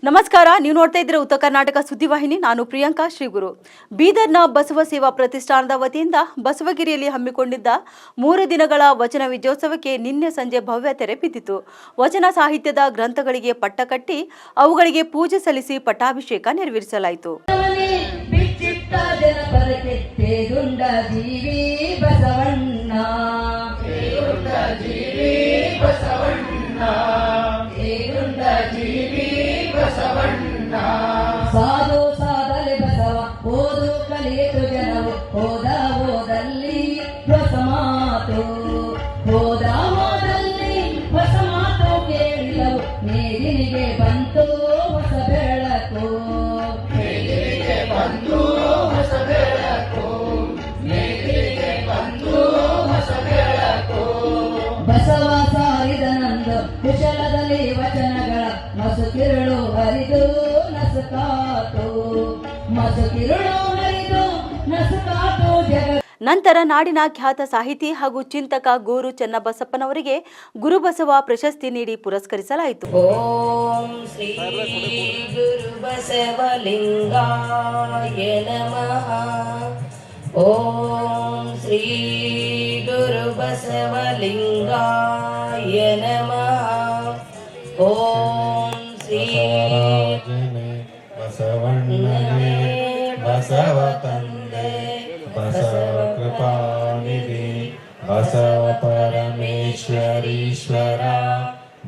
ನಮಸ್ಕಾರ, ನೀವು ನೋಡ್ತಾ ಇದ್ದೀರಾ ಉತ್ತರ ಕರ್ನಾಟಕ ಸುದ್ದಿವಾಹಿನಿ. ನಾನು ಪ್ರಿಯಾಂಕಾ ಶ್ರೀಗುರು. ಬೀದರ್ನ ಬಸವ ಸೇವಾ ಪ್ರತಿಷ್ಠಾನದ ವತಿಯಿಂದ ಬಸವಗಿರಿಯಲ್ಲಿ ಹಮ್ಮಿಕೊಂಡಿದ್ದ 3 ದಿನಗಳ ವಚನ ವಿಜಯೋತ್ಸವಕ್ಕೆ ನಿನ್ನೆ ಸಂಜೆ ಭವ್ಯ ತೆರೆ ಬಿದ್ದಿತು. ವಚನ ಸಾಹಿತ್ಯದ ಗ್ರಂಥಗಳಿಗೆ ಪಟ್ಟ ಕಟ್ಟಿ ಅವುಗಳಿಗೆ ಪೂಜೆ ಸಲ್ಲಿಸಿ ಪಟ್ಟಾಭಿಷೇಕ ನೆರವೇರಿಸಲಾಯಿತು. ಸಾಧು ಸಾಧಲೆ ಬಸವ ಓದು ಕಲಿಯಿತು ಜನವು ಹೋದ ಹೋದಲ್ಲಿ ಹೊಸ ಮಾತು ಹೋದ ಹೋದಲ್ಲಿ ಹೊಸ ಮಾತು ಕೇಳಿದವು ಮೇದಿನಿಗೆ ಬಂತು ಹೊಸ ಬೆಳಕು ಮೇದಿನಿಗೆ ಬಂತು ಹೊಸ ಬೆಳಕು ಮೇದಿನಿಗೆ ಬಂತು ಹೊಸ ಬೆಳಕು ಬಸವ ಸಾರಿದನಂದು ಕುಶಲದಲ್ಲಿ ವಚನಗಳ ಮಸುಕಿರುಳು ಹರಿದು ನಂತರ ನಾಡಿನ ಖ್ಯಾತ ಸಾಹಿತಿ ಹಾಗೂ ಚಿಂತಕ ಗೋರು ಚನ್ನಬಸಪ್ಪನವರಿಗೆ ಗುರುಬಸವ ಪ್ರಶಸ್ತಿ ನೀಡಿ ಪುರಸ್ಕರಿಸಲಾಯಿತು. ಓಂ ಶ್ರೀ ಗುರುಬಸವಲಿಂಗಾಯ ನಮಃ. ಓಂ ಶ್ರೀ ಗುರುಬಸವಲಿಂಗಾಯ ನಮಃ. ಓಂ ಶ್ರೀ ಬಸವಣ್ಣನೇ ಬಸವ ತಂದೆ ಬಸವ ಕೃಪಾನಿಧಿ ಬಸವ ಪರಮೇಶ್ವರೀಶ್ವರ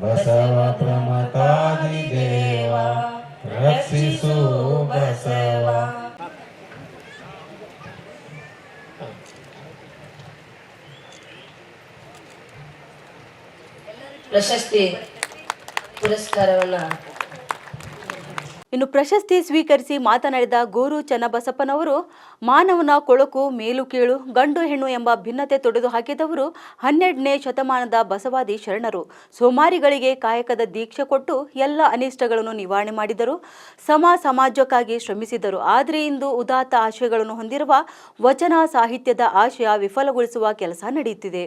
ಬಸವ ಪ್ರಮತಾದಿ ದೇವ ರಕ್ಷಿಸು ಬಸವ. ಪ್ರಶಸ್ತಿ ಪುರಸ್ಕಾರವನ್ನ ಇನ್ನು ಪ್ರಶಸ್ತಿ ಸ್ವೀಕರಿಸಿ ಮಾತನಾಡಿದ ಗೋರು ಚನ್ನಬಸಪ್ಪನವರು, ಮಾನವನ ಕೊಳಕು ಮೇಲು ಕೀಳು ಗಂಡು ಹೆಣ್ಣು ಎಂಬ ಭಿನ್ನತೆ ತೊಡೆದು ಹಾಕಿದವರು 12ನೇ ಶತಮಾನದ ಬಸವಾದಿ ಶರಣರು. ಸೋಮಾರಿಗಳಿಗೆ ಕಾಯಕದ ದೀಕ್ಷೆ ಕೊಟ್ಟು ಎಲ್ಲ ಅನಿಷ್ಟಗಳನ್ನು ನಿವಾರಣೆ ಮಾಡಿದರು. ಸಮಾಜಕ್ಕಾಗಿ ಶ್ರಮಿಸಿದರು. ಆದರೆ ಇಂದು ಉದಾತ್ತ ಆಶಯಗಳನ್ನು ಹೊಂದಿರುವ ವಚನ ಸಾಹಿತ್ಯದ ಆಶಯ ವಿಫಲಗೊಳಿಸುವ ಕೆಲಸ ನಡೆಯುತ್ತಿದೆ.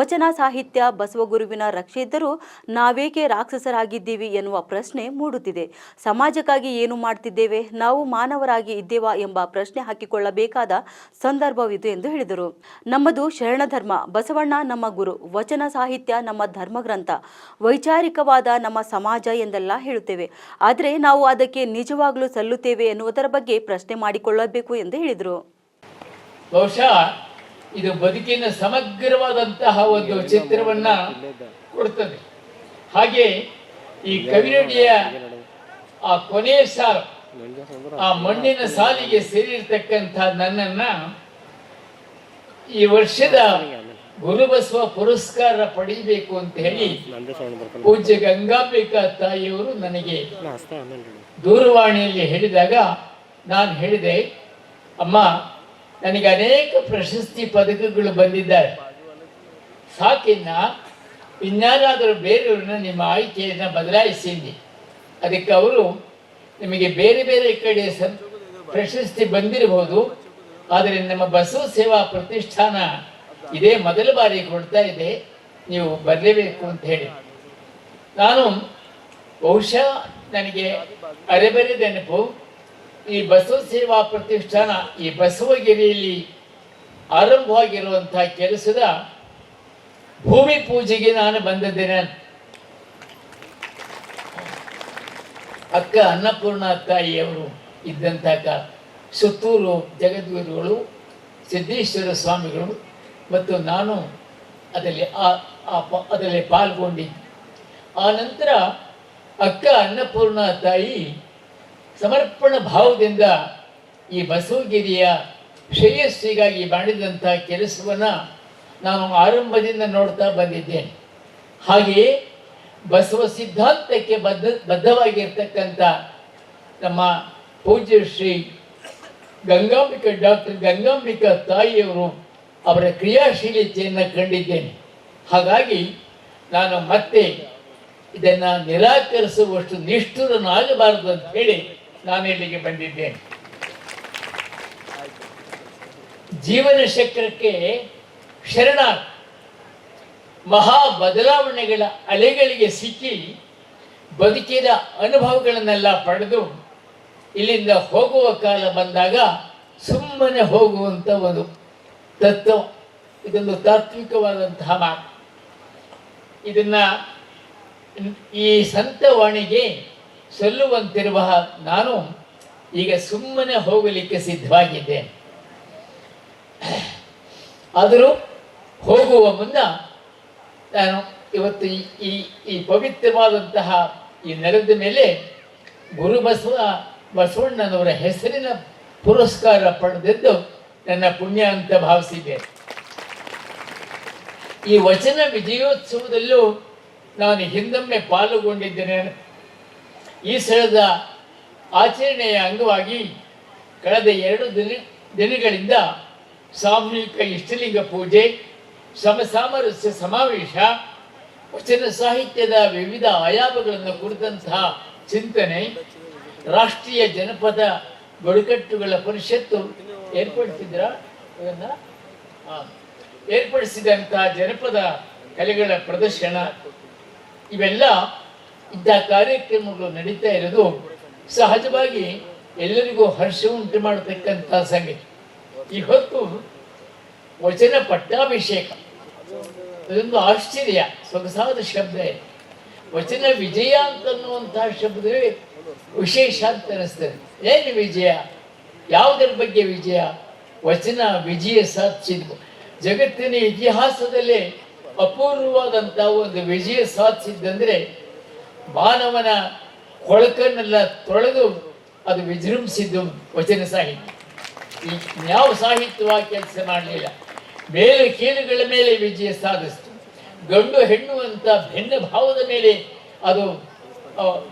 ವಚನ ಸಾಹಿತ್ಯ ಬಸವಗುರುವಿನ ರಕ್ಷೆ ಇದ್ದರೂ ನಾವೇಕೆ ರಾಕ್ಷಸರಾಗಿದ್ದೀವಿ ಎನ್ನುವ ಪ್ರಶ್ನೆ ಮೂಡುತ್ತಿದೆ. ಸಮಾಜಕ್ಕಾಗಿ ಏನು ಮಾಡ್ತಿದ್ದೇವೆ, ನಾವು ಮಾನವರಾಗಿ ಇದ್ದೇವಾ ಎಂಬ ಪ್ರಶ್ನೆ ಹಾಕಿಕೊಳ್ಳಬೇಕಾದ ಸಂದರ್ಭವಿದು ಎಂದು ಹೇಳಿದರು. ನಮ್ಮದು ಶರಣ ಧರ್ಮ, ಬಸವಣ್ಣ ನಮ್ಮ ಗುರು, ವಚನ ಸಾಹಿತ್ಯ ನಮ್ಮ ಧರ್ಮಗ್ರಂಥ, ವೈಚಾರಿಕವಾದ ನಮ್ಮ ಸಮಾಜ ಎಂದೆಲ್ಲ ಹೇಳುತ್ತೇವೆ. ಆದರೆ ನಾವು ಅದಕ್ಕೆ ನಿಜವಾಗಲೂ ಸಲ್ಲುತ್ತೇವೆ ಎನ್ನುವುದರ ಬಗ್ಗೆ ಪ್ರಶ್ನೆ ಮಾಡಿಕೊಳ್ಳಬೇಕು ಎಂದು ಹೇಳಿದರು. ಬಹುಶಃ ಇದು ಬದುಕಿನ ಸಮಗ್ರವಾದಂತಹ ಒಂದು ಚಿತ್ರವನ್ನ ಕೊಡುತ್ತದೆ. ಹಾಗೆ ಈ ಕವಿನಡಿಯ ಆ ಕೊನೆಯ ಸಾಲು, ಆ ಮಣ್ಣಿನ ಸಾಲಿಗೆ ಸೇರಿರ್ತಕ್ಕಂಥ ನನ್ನನ್ನ ಈ ವರ್ಷದ ಗುರುಬಸವ ಪುರಸ್ಕಾರ ಪಡೆಯಬೇಕು ಅಂತ ಹೇಳಿ ಪೂಜ್ಯ ಗಂಗಾಂಬಿಕಾ ತಾಯಿಯವರು ನನಗೆ ದೂರವಾಣಿಯಲ್ಲಿ ಹೇಳಿದಾಗ ನಾನು ಹೇಳಿದೆ, ಅಮ್ಮ, ನನಗೆ ಅನೇಕ ಪ್ರಶಸ್ತಿ ಪದಕಗಳು ಬಂದಿದ್ದಾರೆ, ಸಾಕಿನ್ನ ಇನ್ಯಾರಾದರೂ ಬೇರೆಯವ್ರನ್ನ ನಿಮ್ಮ ಆಯ್ಕೆಯನ್ನ ಬದಲಾಯಿಸಿದ್ದಿ. ಅದಕ್ಕೆ ಅವರು, ನಿಮಗೆ ಬೇರೆ ಬೇರೆ ಕಡೆ ಪ್ರಶಸ್ತಿ ಬಂದಿರಬಹುದು, ಆದರೆ ನಮ್ಮ ಬಸವ ಸೇವಾ ಪ್ರತಿಷ್ಠಾನ ಇದೇ ಮೊದಲ ಬಾರಿ ಕೊಡ್ತಾ ಇದೆ, ನೀವು ಬರಲೇಬೇಕು ಅಂತ ಹೇಳಿ. ನಾನು ಬಹುಶಃ ನನಗೆ ಅರೆಬರೆ ನೆನಪು, ಈ ಬಸವ ಸೇವಾ ಪ್ರತಿಷ್ಠಾನ ಈ ಬಸವಗಿರಿಯಲ್ಲಿ ಆರಂಭವಾಗಿರುವಂತಹ ಕೆಲಸದ ಭೂಮಿ ಪೂಜೆಗೆ ನಾನು ಬಂದಿದ್ದೇನೆ. ಅಕ್ಕ ಅನ್ನಪೂರ್ಣ ತಾಯಿಯವರು ಇದ್ದಂತಹ ಸುತ್ತೂರು ಜಗದ್ಗುರುಗಳು, ಸಿದ್ದೇಶ್ವರ ಸ್ವಾಮಿಗಳು ಮತ್ತು ನಾನು ಅದರಲ್ಲಿ ಪಾಲ್ಗೊಂಡಿದ್ದೆ. ಆ ನಂತರ ಅಕ್ಕ ಅನ್ನಪೂರ್ಣ ತಾಯಿ ಸಮರ್ಪಣ ಭಾವದಿಂದ ಈ ಬಸವಗಿರಿಯ ಶ್ರೇಯಸ್ಸಿಗಾಗಿ ಮಾಡಿದಂಥ ಕೆಲಸವನ್ನು ನಾನು ಆರಂಭದಿಂದ ನೋಡ್ತಾ ಬಂದಿದ್ದೇನೆ. ಹಾಗೆಯೇ ಬಸವ ಸಿದ್ಧಾಂತಕ್ಕೆ ಬದ್ಧವಾಗಿರ್ತಕ್ಕಂಥ ನಮ್ಮ ಪೂಜ್ಯ ಶ್ರೀ ಡಾಕ್ಟರ್ ಗಂಗಾಂಬಿಕಾ ತಾಯಿಯವರು ಅವರ ಕ್ರಿಯಾಶೀಲತೆಯನ್ನು ಕಂಡಿದ್ದೇನೆ. ಹಾಗಾಗಿ ನಾನು ಮತ್ತೆ ಇದನ್ನು ನಿರಾಕರಿಸುವಷ್ಟು ನಿಷ್ಠುರನಾಗಬಾರದು ಅಂತ ಹೇಳಿ ನಾನು ಇಲ್ಲಿಗೆ ಬಂದಿದ್ದೇನೆ. ಜೀವನ ಚಕ್ರಕ್ಕೆ ಶರಣಾಗಿ ಮಹಾ ಬದಲಾವಣೆಗಳ ಅಲೆಗಳಿಗೆ ಸಿಕ್ಕಿ ಬದುಕಿನ ಅನುಭವಗಳನ್ನೆಲ್ಲ ಪಡೆದು ಇಲ್ಲಿಂದ ಹೋಗುವ ಕಾಲ ಬಂದಾಗ ಸುಮ್ಮನೆ ಹೋಗುವಂಥ ಒಂದು ತತ್ವ, ಇದೊಂದು ತಾತ್ವಿಕವಾದಂತಹ ಮಾತು. ಇದನ್ನ ಈ ಸಂತವಾಣಿಗೆ ಸಲ್ಲುವಂತಿರುವ ನಾನು ಈಗ ಸುಮ್ಮನೆ ಹೋಗಲಿಕ್ಕೆ ಸಿದ್ಧವಾಗಿದ್ದೇನೆ. ಆದರೂ ಹೋಗುವ ಮುನ್ನ ನಾನು ಇವತ್ತು ಈ ಪವಿತ್ರವಾದಂತಹ ಈ ನೆಲದ ಮೇಲೆ ಗುರು ಬಸವಣ್ಣನವರ ಹೆಸರಿನ ಪುರಸ್ಕಾರ ಪಡೆದದ್ದು ನನ್ನ ಪುಣ್ಯ ಅಂತ ಭಾವಿಸಿದ್ದೇನೆ. ಈ ವಚನ ವಿಜಯೋತ್ಸವದಲ್ಲೂ ನಾನು ಹಿಂದೊಮ್ಮೆ ಪಾಲ್ಗೊಂಡಿದ್ದೇನೆ. ಈ ಸ್ಥಳದ ಆಚರಣೆಯ ಅಂಗವಾಗಿ ಕಳೆದ 2 ದಿನಗಳಿಂದ ಸಾಮೂಹಿಕ ಇಷ್ಟಲಿಂಗ ಪೂಜೆ, ಸಮಸಾಮರಸ್ಯ ಸಮಾವೇಶ, ವಚನ ಸಾಹಿತ್ಯದ ವಿವಿಧ ಆಯಾಮಗಳನ್ನು ಕುರಿತಂತಹ ಚಿಂತನೆ, ರಾಷ್ಟ್ರೀಯ ಜನಪದ ಬುಡಕಟ್ಟುಗಳ ಪರಿಷತ್ತು ಏರ್ಪಡಿಸಿದಂತಹ ಜನಪದ ಕಲೆಗಳ ಪ್ರದರ್ಶನ, ಇವೆಲ್ಲ ಇಂಥ ಕಾರ್ಯಕ್ರಮಗಳು ನಡೀತಾ ಇರೋದು ಸಹಜವಾಗಿ ಎಲ್ಲರಿಗೂ ಹರ್ಷ ಉಂಟು ಮಾಡತಕ್ಕಂಥ ಸಂಗತಿ. ಈ ಹೊತ್ತು ವಚನ ಪಟ್ಟಾಭಿಷೇಕ, ಅದೊಂದು ಆಶ್ಚರ್ಯ, ಸೊಗಸಾದ ಶಬ್ದ. ವಚನ ವಿಜಯ ಅಂತನ್ನುವಂತಹ ಶಬ್ದವೇ ವಿಶೇಷ ಅಂತ ಅನಿಸ್ತದೆ. ಏನು ವಿಜಯ? ಯಾವುದರ ಬಗ್ಗೆ ವಿಜಯ? ವಚನ ವಿಜಯ ಸಾಧಿಸಿದ್ವು. ಜಗತ್ತಿನ ಇತಿಹಾಸದಲ್ಲೇ ಅಪೂರ್ವವಾದಂತಹ ಒಂದು ವಿಜಯ ಸಾಧಿಸಿದ್ದಂದ್ರೆ ಮಾನವನ ಕೊಳಕನ್ನೆಲ್ಲ ತೊಳೆದು ಅದು ವಿಜೃಂಭಿಸಿದ್ದು ವಚನ ಸಾಹಿತ್ಯ. ಈ ಯಾವ ಸಾಹಿತ್ಯವಾಗಿ ಕೆಲಸ ಮಾಡಲಿಲ್ಲ. ಮೇಲೆ ಕೀಳುಗಳ ಮೇಲೆ ವಿಜಯ ಸಾಧಿಸಿತು. ಗಂಡು ಹೆಣ್ಣು ಅಂತ ಭಿನ್ನ ಭಾವದ ಮೇಲೆ ಅದು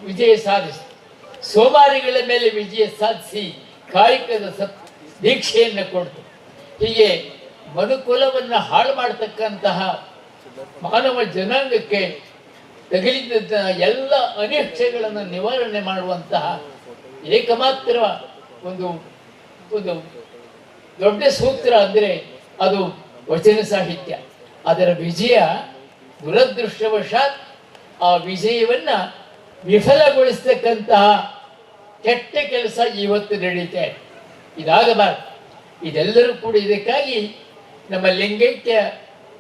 ವಿಜಯ ಸಾಧಿಸಿತು. ಸೋಮಾರಿಗಳ ಮೇಲೆ ವಿಜಯ ಸಾಧಿಸಿ ಕಾಯಕದ ದೀಕ್ಷೆಯನ್ನು ಕೊಡ್ತು. ಹೀಗೆ ಮನುಕುಲವನ್ನು ಹಾಳು ಮಾಡತಕ್ಕಂತಹ ಮಾನವ ಜನಾಂಗಕ್ಕೆ ತಗುಲಿದ್ದಂತಹ ಎಲ್ಲ ಅನಿಷ್ಟಗಳನ್ನು ನಿವಾರಣೆ ಮಾಡುವಂತಹ ಏಕಮಾತ್ರ ಒಂದು ದೊಡ್ಡ ಸೂತ್ರ ಅಂದರೆ ಅದು ವಚನ ಸಾಹಿತ್ಯ. ಅದರ ವಿಜಯ ದುರದೃಷ್ಟವಶಾತ್ ಆ ವಿಜಯವನ್ನ ವಿಫಲಗೊಳಿಸ್ತಕ್ಕಂತಹ ಕೆಟ್ಟ ಕೆಲಸ ಇವತ್ತು ನಡೀತಾ ಇದೆ. ಇದಾಗಬಾರದು. ಇದೆಲ್ಲರೂ ಕೂಡ ಇದಕ್ಕಾಗಿ ನಮ್ಮ ಲಿಂಗೈಕ್ಯ